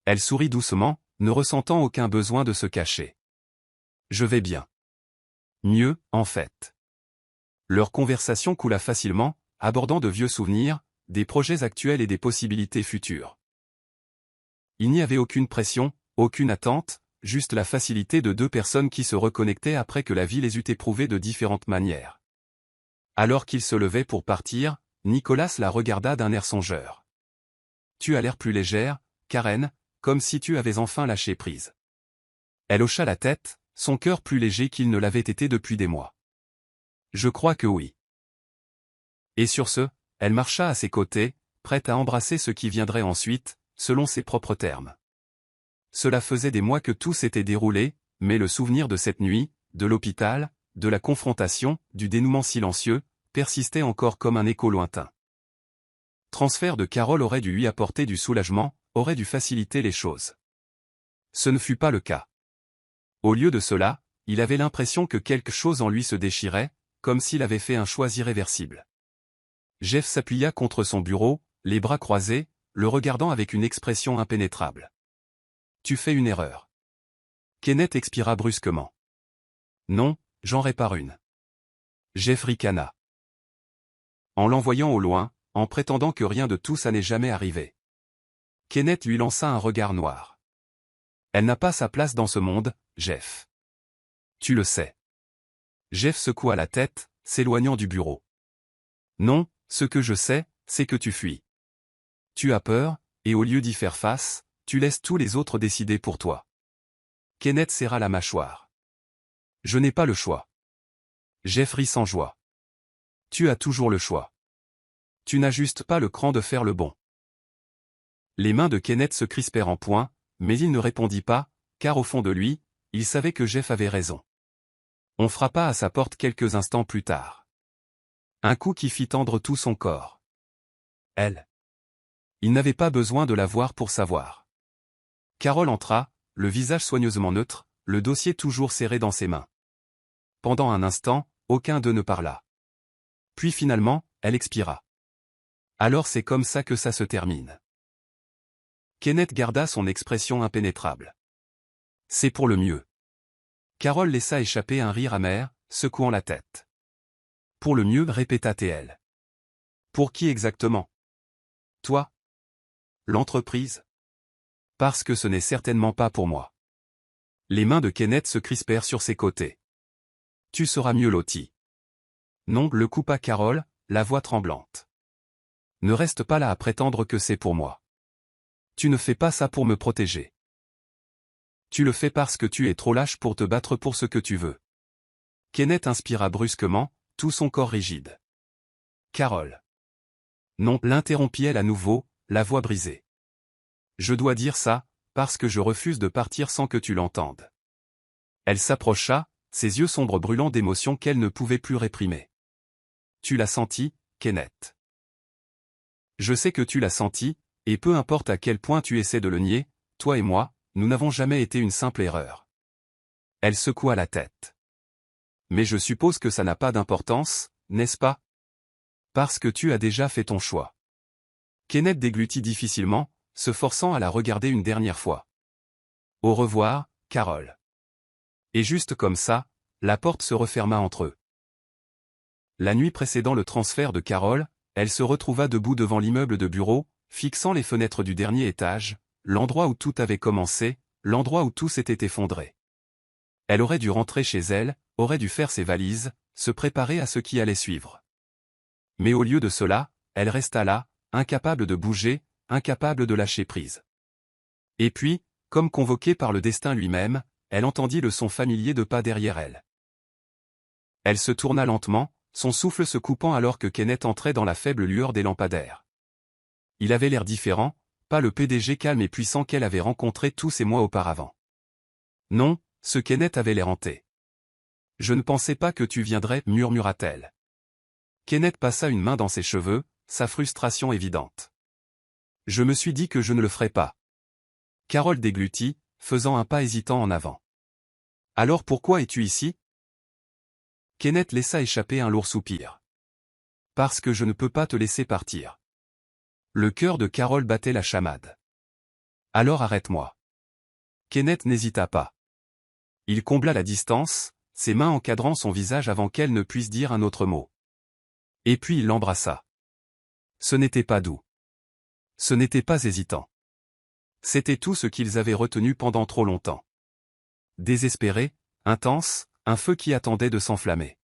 Elle sourit doucement, ne ressentant aucun besoin de se cacher. « Je vais bien. Mieux, en fait. » Leur conversation coula facilement, abordant de vieux souvenirs, des projets actuels et des possibilités futures. Il n'y avait aucune pression, aucune attente, juste la facilité de deux personnes qui se reconnectaient après que la vie les eût éprouvées de différentes manières. Alors qu'il se levait pour partir, Nicolas la regarda d'un air songeur. « Tu as l'air plus légère, Karen, comme si tu avais enfin lâché prise. » Elle hocha la tête, son cœur plus léger qu'il ne l'avait été depuis des mois. « Je crois que oui. » Et sur ce, elle marcha à ses côtés, prête à embrasser ce qui viendrait ensuite, selon ses propres termes. Cela faisait des mois que tout s'était déroulé, mais le souvenir de cette nuit, de l'hôpital, de la confrontation, du dénouement silencieux, persistait encore comme un écho lointain. Transfert de Carole aurait dû lui apporter du soulagement, aurait dû faciliter les choses. Ce ne fut pas le cas. Au lieu de cela, il avait l'impression que quelque chose en lui se déchirait, comme s'il avait fait un choix irréversible. Jeff s'appuya contre son bureau, les bras croisés, le regardant avec une expression impénétrable. « Tu fais une erreur. » Kenneth expira brusquement. « Non, j'en répare une. » Jeff ricana. En l'envoyant au loin, en prétendant que rien de tout ça n'est jamais arrivé. Kenneth lui lança un regard noir. « Elle n'a pas sa place dans ce monde, Jeff. Tu le sais. » Jeff secoua la tête, s'éloignant du bureau. « Non, ce que je sais, c'est que tu fuis. Tu as peur, et au lieu d'y faire face, tu laisses tous les autres décider pour toi. » Kenneth serra la mâchoire. « Je n'ai pas le choix. » Jeff rit sans joie. « Tu as toujours le choix. Tu n'as juste pas le cran de faire le bon. » Les mains de Kenneth se crispèrent en poing, mais il ne répondit pas, car au fond de lui, il savait que Jeff avait raison. On frappa à sa porte quelques instants plus tard. Un coup qui fit tendre tout son corps. Elle. Il n'avait pas besoin de la voir pour savoir. Carole entra, le visage soigneusement neutre, le dossier toujours serré dans ses mains. Pendant un instant, aucun d'eux ne parla. Puis finalement, elle expira. Alors c'est comme ça que ça se termine. Kenneth garda son expression impénétrable. C'est pour le mieux. Carole laissa échapper un rire amer, secouant la tête. Pour le mieux, répéta-t-elle. Pour qui exactement? Toi? L'entreprise? Parce que ce n'est certainement pas pour moi. Les mains de Kenneth se crispèrent sur ses côtés. Tu seras mieux loti. Non, le coupa Carole, la voix tremblante. Ne reste pas là à prétendre que c'est pour moi. Tu ne fais pas ça pour me protéger. Tu le fais parce que tu es trop lâche pour te battre pour ce que tu veux. Kenneth inspira brusquement, tout son corps rigide. Carole. Non, l'interrompit-elle à nouveau, la voix brisée. Je dois dire ça, parce que je refuse de partir sans que tu l'entendes. Elle s'approcha, ses yeux sombres brûlant d'émotion qu'elle ne pouvait plus réprimer. Tu l'as senti, Kenneth. Je sais que tu l'as senti, et peu importe à quel point tu essaies de le nier, toi et moi, nous n'avons jamais été une simple erreur. Elle secoua la tête. Mais je suppose que ça n'a pas d'importance, n'est-ce pas? Parce que tu as déjà fait ton choix. Kenneth déglutit difficilement, se forçant à la regarder une dernière fois. Au revoir, Carole. Et juste comme ça, la porte se referma entre eux. La nuit précédant le transfert de Carole, elle se retrouva debout devant l'immeuble de bureaux, fixant les fenêtres du dernier étage, l'endroit où tout avait commencé, l'endroit où tout s'était effondré. Elle aurait dû rentrer chez elle, aurait dû faire ses valises, se préparer à ce qui allait suivre. Mais au lieu de cela, elle resta là, incapable de bouger, incapable de lâcher prise. Et puis, comme convoquée par le destin lui-même, elle entendit le son familier de pas derrière elle. Elle se tourna lentement, son souffle se coupant alors que Kenneth entrait dans la faible lueur des lampadaires. Il avait l'air différent, pas le PDG calme et puissant qu'elle avait rencontré tous ces mois auparavant. Non, ce Kenneth avait l'air hanté. Je ne pensais pas que tu viendrais, murmura-t-elle. Kenneth passa une main dans ses cheveux, sa frustration évidente. Je me suis dit que je ne le ferais pas. Carole déglutit, faisant un pas hésitant en avant. Alors pourquoi es-tu ici? Kenneth laissa échapper un lourd soupir. Parce que je ne peux pas te laisser partir. Le cœur de Carole battait la chamade. Alors arrête-moi. Kenneth n'hésita pas. Il combla la distance, ses mains encadrant son visage avant qu'elle ne puisse dire un autre mot. Et puis il l'embrassa. Ce n'était pas doux. Ce n'était pas hésitant. C'était tout ce qu'ils avaient retenu pendant trop longtemps. Désespéré, intense, un feu qui attendait de s'enflammer.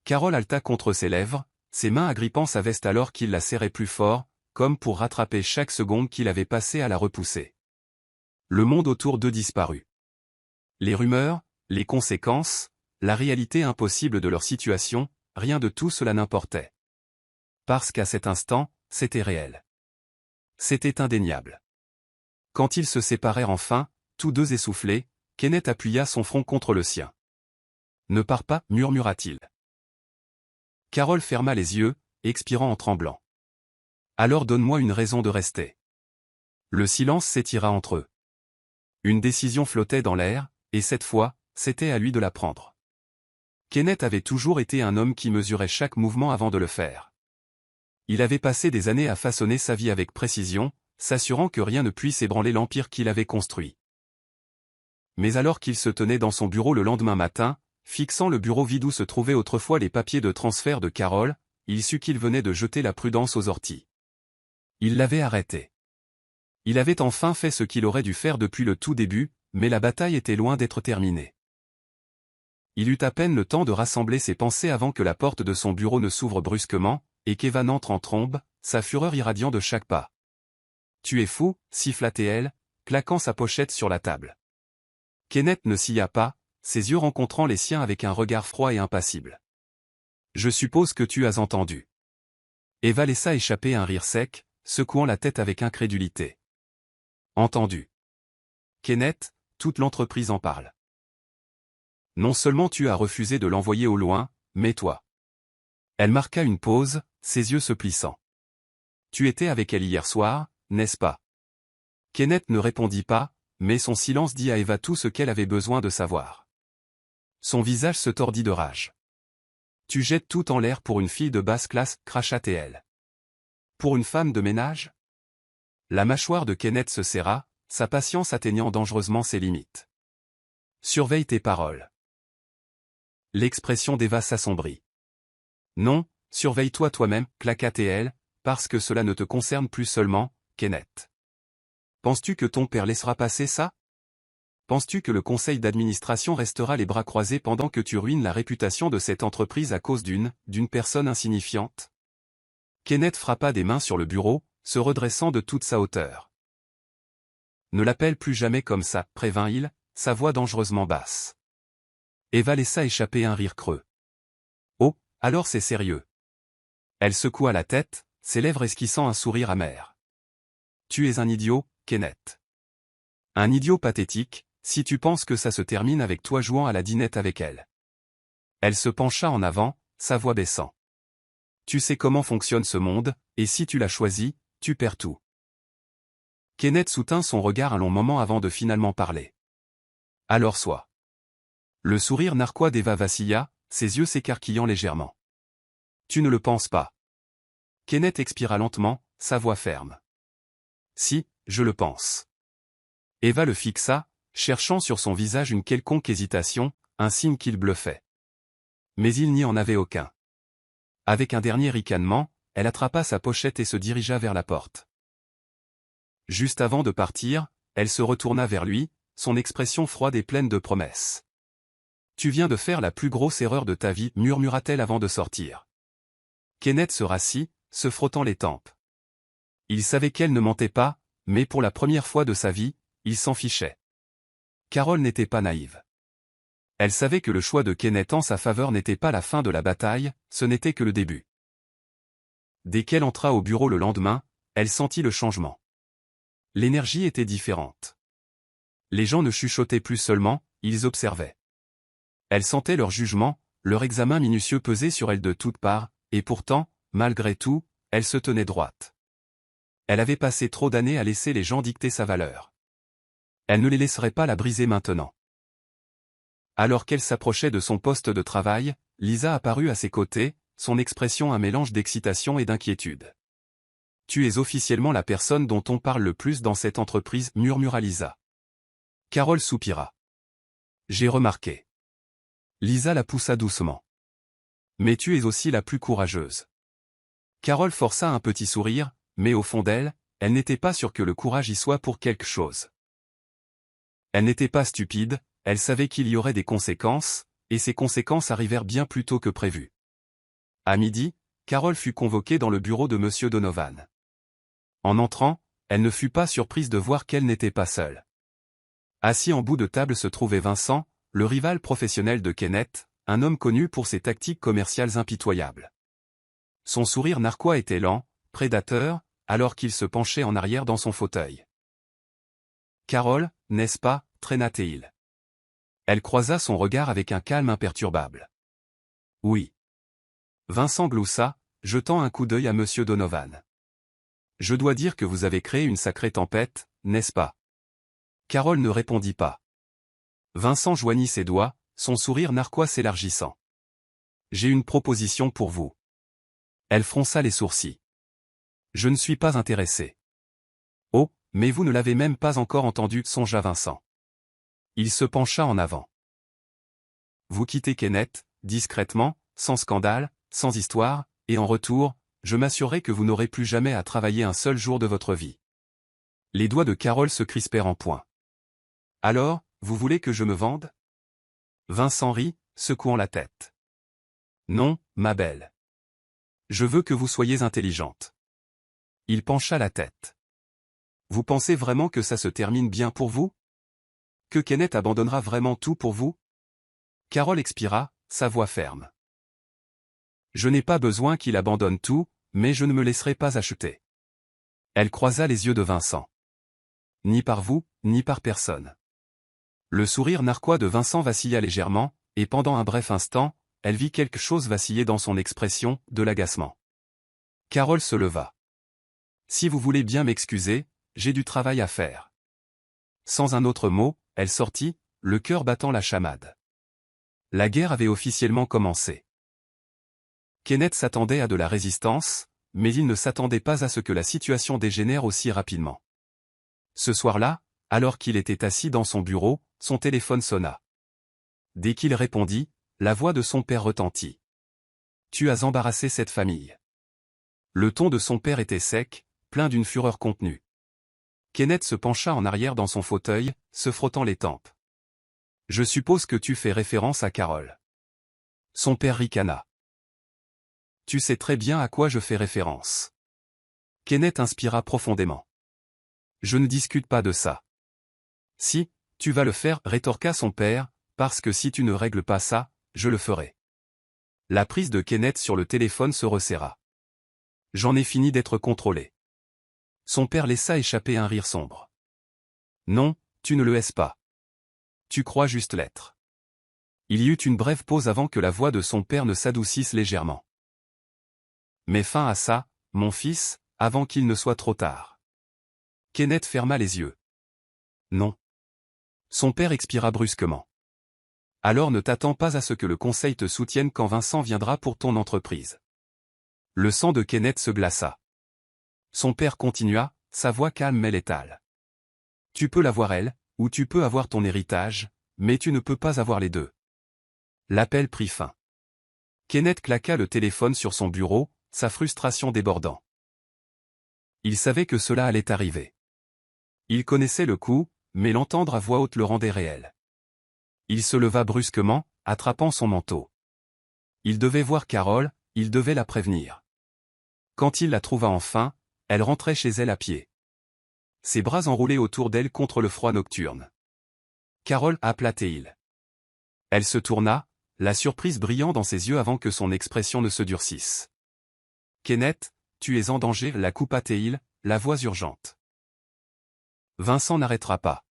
Carole haleta contre ses lèvres, ses mains agrippant sa veste alors qu'il la serrait plus fort, comme pour rattraper chaque seconde qu'il avait passée à la repousser. Le monde autour d'eux disparut. Les rumeurs, les conséquences, la réalité impossible de leur situation, rien de tout cela n'importait. Parce qu'à cet instant, c'était réel. C'était indéniable. Quand ils se séparèrent enfin, tous deux essoufflés, Kenneth appuya son front contre le sien. Ne pars pas, murmura-t-il. Carole ferma les yeux, expirant en tremblant. Alors donne-moi une raison de rester. Le silence s'étira entre eux. Une décision flottait dans l'air, et cette fois, c'était à lui de la prendre. Kenneth avait toujours été un homme qui mesurait chaque mouvement avant de le faire. Il avait passé des années à façonner sa vie avec précision, s'assurant que rien ne puisse ébranler l'empire qu'il avait construit. Mais alors qu'il se tenait dans son bureau le lendemain matin, fixant le bureau vide où se trouvaient autrefois les papiers de transfert de Carole, il sut qu'il venait de jeter la prudence aux orties. Il l'avait arrêté. Il avait enfin fait ce qu'il aurait dû faire depuis le tout début, mais la bataille était loin d'être terminée. Il eut à peine le temps de rassembler ses pensées avant que la porte de son bureau ne s'ouvre brusquement, et qu'Evan entre en trombe, sa fureur irradiant de chaque pas. « Tu es fou » siffla-t-elle, claquant sa pochette sur la table. Kenneth ne sia pas, ses yeux rencontrant les siens avec un regard froid et impassible. « Je suppose que tu as entendu. » Eva laissa échapper un rire sec, secouant la tête avec incrédulité. « Entendu. Kenneth, toute l'entreprise en parle. Non seulement tu as refusé de l'envoyer au loin, mais toi. » Elle marqua une pause, ses yeux se plissant. « Tu étais avec elle hier soir, n'est-ce pas? » Kenneth ne répondit pas, mais son silence dit à Eva tout ce qu'elle avait besoin de savoir. Son visage se tordit de rage. « Tu jettes tout en l'air pour une fille de basse classe, cracha-t-elle. Pour une femme de ménage? La mâchoire de Kenneth se serra, sa patience atteignant dangereusement ses limites. Surveille tes paroles. L'expression d'Eva s'assombrit. Non, surveille-toi toi-même, claqua-t-elle, parce que cela ne te concerne plus seulement, Kenneth. Penses-tu que ton père laissera passer ça? Penses-tu que le conseil d'administration restera les bras croisés pendant que tu ruines la réputation de cette entreprise à cause d'une personne insignifiante? Kenneth frappa des mains sur le bureau, se redressant de toute sa hauteur. Ne l'appelle plus jamais comme ça, prévint-il, sa voix dangereusement basse. Eva laissa échapper un rire creux. Oh, alors c'est sérieux. Elle secoua la tête, ses lèvres esquissant un sourire amer. Tu es un idiot, Kenneth. Un idiot pathétique, si tu penses que ça se termine avec toi jouant à la dinette avec elle. Elle se pencha en avant, sa voix baissant. Tu sais comment fonctionne ce monde, et si tu l'as choisi, tu perds tout. Kenneth soutint son regard un long moment avant de finalement parler. Alors sois. Le sourire narquois d'Eva vacilla, ses yeux s'écarquillant légèrement. Tu ne le penses pas. Kenneth expira lentement, sa voix ferme. Si, je le pense. Eva le fixa, cherchant sur son visage une quelconque hésitation, un signe qu'il bluffait. Mais il n'y en avait aucun. Avec un dernier ricanement, elle attrapa sa pochette et se dirigea vers la porte. Juste avant de partir, elle se retourna vers lui, son expression froide et pleine de promesses. Tu viens de faire la plus grosse erreur de ta vie, murmura-t-elle avant de sortir. Kenneth se rassit, se frottant les tempes. Il savait qu'elle ne mentait pas, mais pour la première fois de sa vie, il s'en fichait. Carole n'était pas naïve. Elle savait que le choix de Kenneth en sa faveur n'était pas la fin de la bataille, ce n'était que le début. Dès qu'elle entra au bureau le lendemain, elle sentit le changement. L'énergie était différente. Les gens ne chuchotaient plus seulement, ils observaient. Elle sentait leur jugement, leur examen minutieux peser sur elle de toutes parts, et pourtant, malgré tout, elle se tenait droite. Elle avait passé trop d'années à laisser les gens dicter sa valeur. Elle ne les laisserait pas la briser maintenant. Alors qu'elle s'approchait de son poste de travail, Lisa apparut à ses côtés, son expression un mélange d'excitation et d'inquiétude. « Tu es officiellement la personne dont on parle le plus dans cette entreprise, murmura Lisa. Carole soupira. J'ai remarqué. Lisa la poussa doucement. Mais tu es aussi la plus courageuse. Carole força un petit sourire, mais au fond d'elle, elle n'était pas sûre que le courage y soit pour quelque chose. Elle n'était pas stupide, elle savait qu'il y aurait des conséquences, et ces conséquences arrivèrent bien plus tôt que prévu. À midi, Carole fut convoquée dans le bureau de M. Donovan. En entrant, elle ne fut pas surprise de voir qu'elle n'était pas seule. Assis en bout de table se trouvait Vincent, le rival professionnel de Kenneth, un homme connu pour ses tactiques commerciales impitoyables. Son sourire narquois était lent, prédateur, alors qu'il se penchait en arrière dans son fauteuil. « Carole, n'est-ce pas » traîna-t-il. Elle croisa son regard avec un calme imperturbable. « Oui. » Vincent gloussa, jetant un coup d'œil à M. Donovan. « Je dois dire que vous avez créé une sacrée tempête, n'est-ce pas ?» Carole ne répondit pas. Vincent joignit ses doigts, son sourire narquois s'élargissant. « J'ai une proposition pour vous. » Elle fronça les sourcils. « Je ne suis pas intéressé. »« Oh, mais vous ne l'avez même pas encore entendu, songea Vincent. Il se pencha en avant. « Vous quittez Kenneth, discrètement, sans scandale, sans histoire, et en retour, je m'assurerai que vous n'aurez plus jamais à travailler un seul jour de votre vie. » Les doigts de Carole se crispèrent en point. « Alors, vous voulez que je me vende ?» Vincent rit, secouant la tête. « Non, ma belle. Je veux que vous soyez intelligente. » Il pencha la tête. « Vous pensez vraiment que ça se termine bien pour vous? Que Kenneth abandonnera vraiment tout pour vous? » Carole expira, sa voix ferme. « Je n'ai pas besoin qu'il abandonne tout, mais je ne me laisserai pas acheter. » Elle croisa les yeux de Vincent. « Ni par vous, ni par personne. » Le sourire narquois de Vincent vacilla légèrement, et pendant un bref instant, elle vit quelque chose vaciller dans son expression, de l'agacement. Carole se leva. « Si vous voulez bien m'excuser, j'ai du travail à faire. » Sans un autre mot, elle sortit, le cœur battant la chamade. La guerre avait officiellement commencé. Kenneth s'attendait à de la résistance, mais il ne s'attendait pas à ce que la situation dégénère aussi rapidement. Ce soir-là, alors qu'il était assis dans son bureau, son téléphone sonna. Dès qu'il répondit, la voix de son père retentit. « Tu as embarrassé cette famille. » Le ton de son père était sec, plein d'une fureur contenue. Kenneth se pencha en arrière dans son fauteuil, se frottant les tempes. « Je suppose que tu fais référence à Carol. » Son père ricana. « Tu sais très bien à quoi je fais référence. » Kenneth inspira profondément. « Je ne discute pas de ça. »« Si, tu vas le faire, » rétorqua son père, « parce que si tu ne règles pas ça, je le ferai. » La prise de Kenneth sur le téléphone se resserra. « J'en ai fini d'être contrôlé. » Son père laissa échapper un rire sombre. « Non, tu ne le laisses pas. Tu crois juste l'être. » Il y eut une brève pause avant que la voix de son père ne s'adoucisse légèrement. « Mets fin à ça, mon fils, avant qu'il ne soit trop tard. » Kenneth ferma les yeux. « Non. » Son père expira brusquement. « Alors ne t'attends pas à ce que le conseil te soutienne quand Vincent viendra pour ton entreprise. » Le sang de Kenneth se glaça. Son père continua, sa voix calme mais létale. « Tu peux l'avoir elle, ou tu peux avoir ton héritage, mais tu ne peux pas avoir les deux. » L'appel prit fin. Kenneth claqua le téléphone sur son bureau, sa frustration débordant. Il savait que cela allait arriver. Il connaissait le coup, mais l'entendre à voix haute le rendait réel. Il se leva brusquement, attrapant son manteau. Il devait voir Carol, il devait la prévenir. Quand il la trouva enfin, elle rentrait chez elle à pied. Ses bras enroulés autour d'elle contre le froid nocturne. Carol appela Théil. Elle se tourna, la surprise brillant dans ses yeux avant que son expression ne se durcisse. « Kenneth, tu es en danger » la coupa Théil, la voix urgente. « Vincent n'arrêtera pas.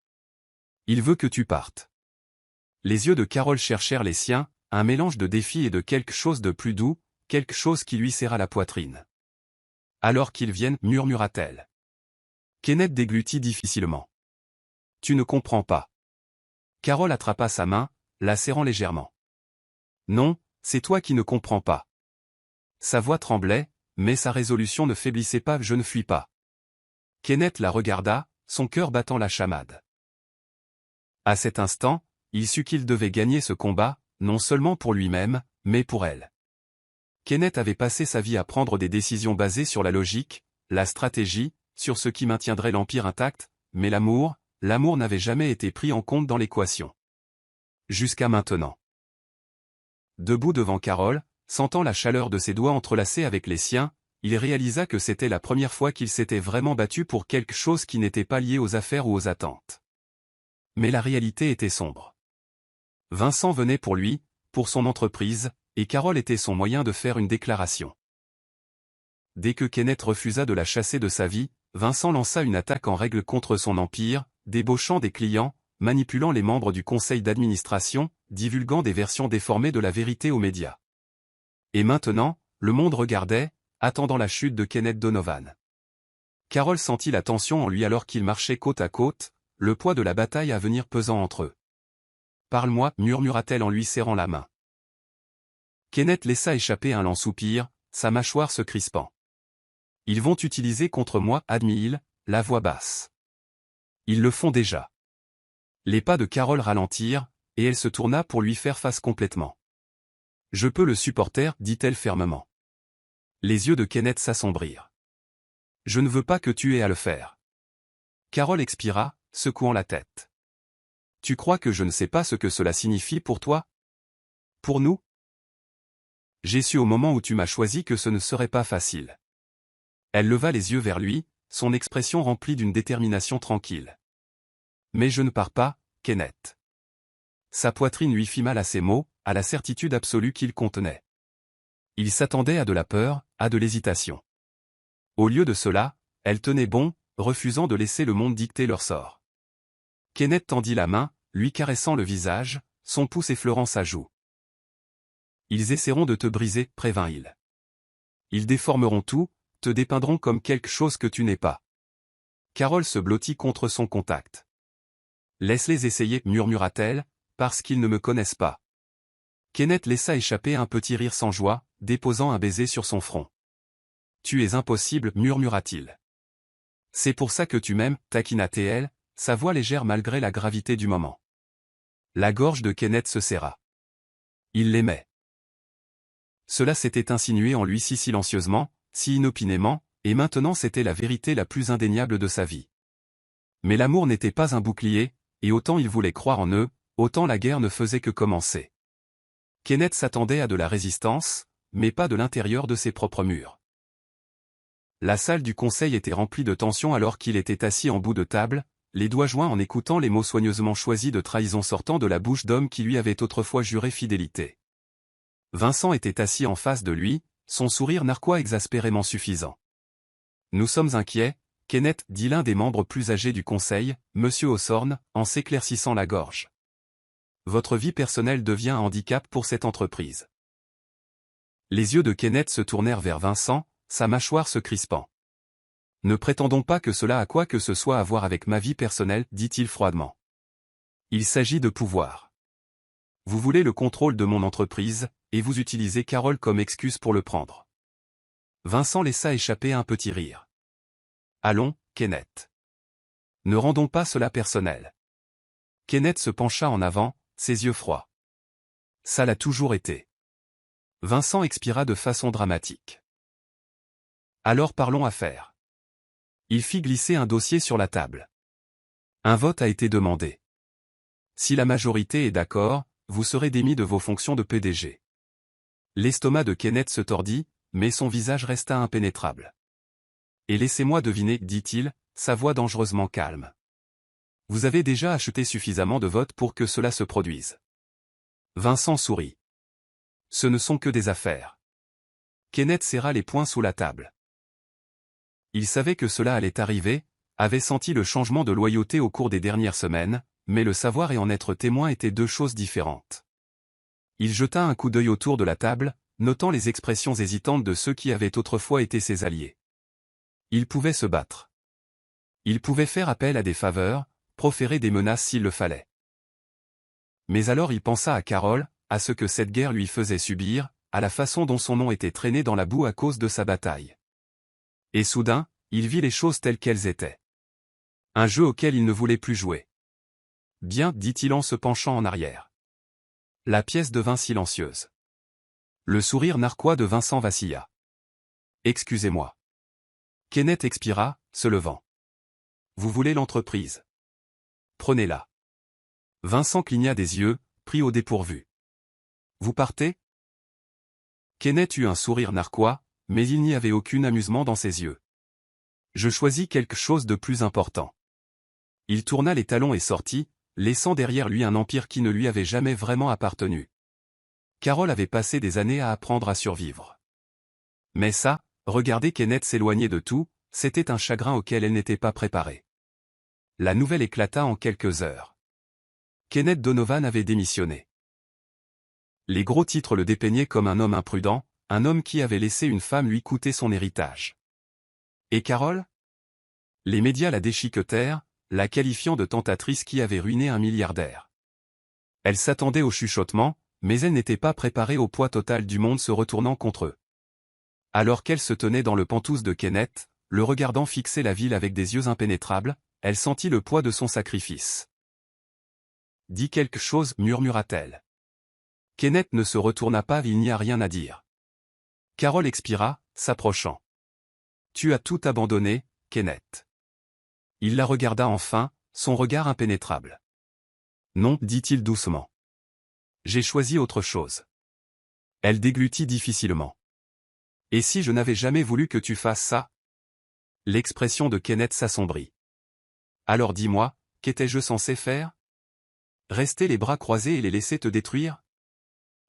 Il veut que tu partes. » Les yeux de Carol cherchèrent les siens, un mélange de défi et de quelque chose de plus doux, quelque chose qui lui serra la poitrine. « Alors qu'il vienne, murmura-t-elle. Kenneth déglutit difficilement. « Tu ne comprends pas. » Carol attrapa sa main, la serrant légèrement. « Non, c'est toi qui ne comprends pas. » Sa voix tremblait, mais sa résolution ne faiblissait pas. « Je ne fuis pas. » Kenneth la regarda, son cœur battant la chamade. À cet instant, il sut qu'il devait gagner ce combat, non seulement pour lui-même, mais pour elle. Kenneth avait passé sa vie à prendre des décisions basées sur la logique, la stratégie, sur ce qui maintiendrait l'Empire intact, mais l'amour n'avait jamais été pris en compte dans l'équation. Jusqu'à maintenant. Debout devant Carol, sentant la chaleur de ses doigts entrelacés avec les siens, il réalisa que c'était la première fois qu'il s'était vraiment battu pour quelque chose qui n'était pas lié aux affaires ou aux attentes. Mais la réalité était sombre. Vincent venait pour lui, pour son entreprise, et Carol était son moyen de faire une déclaration. Dès que Kenneth refusa de la chasser de sa vie, Vincent lança une attaque en règle contre son empire, débauchant des clients, manipulant les membres du conseil d'administration, divulguant des versions déformées de la vérité aux médias. Et maintenant, le monde regardait, attendant la chute de Kenneth Donovan. Carol sentit la tension en lui alors qu'ils marchaient côte à côte, le poids de la bataille à venir pesant entre eux. « Parle-moi » murmura-t-elle en lui serrant la main. Kenneth laissa échapper un lent soupir, sa mâchoire se crispant. « Ils vont t'utiliser contre moi » admit-il, la voix basse. « Ils le font déjà. » Les pas de Carol ralentirent, et elle se tourna pour lui faire face complètement. « Je peux le supporter » dit-elle fermement. Les yeux de Kenneth s'assombrirent. « Je ne veux pas que tu aies à le faire. » Carol expira, secouant la tête. « Tu crois que je ne sais pas ce que cela signifie pour toi? Pour nous? J'ai su au moment où tu m'as choisi que ce ne serait pas facile. » Elle leva les yeux vers lui, son expression remplie d'une détermination tranquille. « Mais je ne pars pas, Kenneth. » Sa poitrine lui fit mal à ces mots, à la certitude absolue qu'ils contenaient. Il s'attendait à de la peur, à de l'hésitation. Au lieu de cela, elle tenait bon, refusant de laisser le monde dicter leur sort. Kenneth tendit la main, lui caressant le visage, son pouce effleurant sa joue. « Ils essaieront de te briser » prévint-il. « Ils déformeront tout, te dépeindront comme quelque chose que tu n'es pas. » Carol se blottit contre son contact. « Laisse-les essayer » murmura-t-elle, « parce qu'ils ne me connaissent pas. » Kenneth laissa échapper un petit rire sans joie, déposant un baiser sur son front. Tu es impossible, murmura-t-il. C'est pour ça que tu m'aimes, taquina-t-elle, sa voix légère malgré la gravité du moment. La gorge de Kenneth se serra. Il l'aimait. Cela s'était insinué en lui si silencieusement, si inopinément, et maintenant c'était la vérité la plus indéniable de sa vie. Mais l'amour n'était pas un bouclier, et autant il voulait croire en eux, autant la guerre ne faisait que commencer. Kenneth s'attendait à de la résistance, mais pas de l'intérieur de ses propres murs. La salle du conseil était remplie de tension alors qu'il était assis en bout de table, les doigts joints en écoutant les mots soigneusement choisis de trahison sortant de la bouche d'homme qui lui avait autrefois juré fidélité. Vincent était assis en face de lui, son sourire narquois exaspérément suffisant. « Nous sommes inquiets, Kenneth, dit l'un des membres plus âgés du conseil, Monsieur Hawthorne, en s'éclaircissant la gorge. Votre vie personnelle devient un handicap pour cette entreprise. » Les yeux de Kenneth se tournèrent vers Vincent, sa mâchoire se crispant. « Ne prétendons pas que cela a quoi que ce soit à voir avec ma vie personnelle, dit-il froidement. Il s'agit de pouvoir. Vous voulez le contrôle de mon entreprise, et vous utilisez Carole comme excuse pour le prendre. » Vincent laissa échapper un petit rire. « Allons, Kenneth. Ne rendons pas cela personnel. » Kenneth se pencha en avant, ses yeux froids. « Ça l'a toujours été. » Vincent expira de façon dramatique. « Alors parlons affaires. » Il fit glisser un dossier sur la table. Un vote a été demandé. Si la majorité est d'accord, vous serez démis de vos fonctions de PDG. L'estomac de Kenneth se tordit, mais son visage resta impénétrable. Et laissez-moi deviner, dit-il, sa voix dangereusement calme. Vous avez déjà acheté suffisamment de votes pour que cela se produise. Vincent sourit. Ce ne sont que des affaires. Kenneth serra les poings sous la table. Il savait que cela allait arriver, avait senti le changement de loyauté au cours des dernières semaines, mais le savoir et en être témoin étaient deux choses différentes. Il jeta un coup d'œil autour de la table, notant les expressions hésitantes de ceux qui avaient autrefois été ses alliés. Il pouvait se battre. Il pouvait faire appel à des faveurs, proférer des menaces s'il le fallait. Mais alors il pensa à Carole, à ce que cette guerre lui faisait subir, à la façon dont son nom était traîné dans la boue à cause de sa bataille. Et soudain, il vit les choses telles qu'elles étaient. Un jeu auquel il ne voulait plus jouer. Bien, dit-il en se penchant en arrière. La pièce devint silencieuse. Le sourire narquois de Vincent vacilla. Excusez-moi. Kenneth expira, se levant. Vous voulez l'entreprise? Prenez-la. Vincent cligna des yeux, pris au dépourvu. Vous partez? Kenneth eut un sourire narquois, mais il n'y avait aucun amusement dans ses yeux. Je choisis quelque chose de plus important. Il tourna les talons et sortit, laissant derrière lui un empire qui ne lui avait jamais vraiment appartenu. Carole avait passé des années à apprendre à survivre. Mais ça, regarder Kenneth s'éloigner de tout, c'était un chagrin auquel elle n'était pas préparée. La nouvelle éclata en quelques heures. Kenneth Donovan avait démissionné. Les gros titres le dépeignaient comme un homme imprudent, un homme qui avait laissé une femme lui coûter son héritage. Et Carole? Les médias la déchiquetèrent, la qualifiant de tentatrice qui avait ruiné un milliardaire. Elle s'attendait au chuchotement, mais elle n'était pas préparée au poids total du monde se retournant contre eux. Alors qu'elle se tenait dans le pantouse de Kenneth, le regardant fixer la ville avec des yeux impénétrables, elle sentit le poids de son sacrifice. « Dis quelque chose, murmura-t-elle. Kenneth ne se retourna pas, il n'y a rien à dire. Carole expira, s'approchant. « Tu as tout abandonné, Kenneth. » Il la regarda enfin, son regard impénétrable. « Non, dit-il doucement. J'ai choisi autre chose. » Elle déglutit difficilement. « Et si je n'avais jamais voulu que tu fasses ça? » L'expression de Kenneth s'assombrit. « Alors dis-moi, qu'étais-je censé faire? Rester les bras croisés et les laisser te détruire? »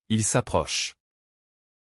Il s'approche.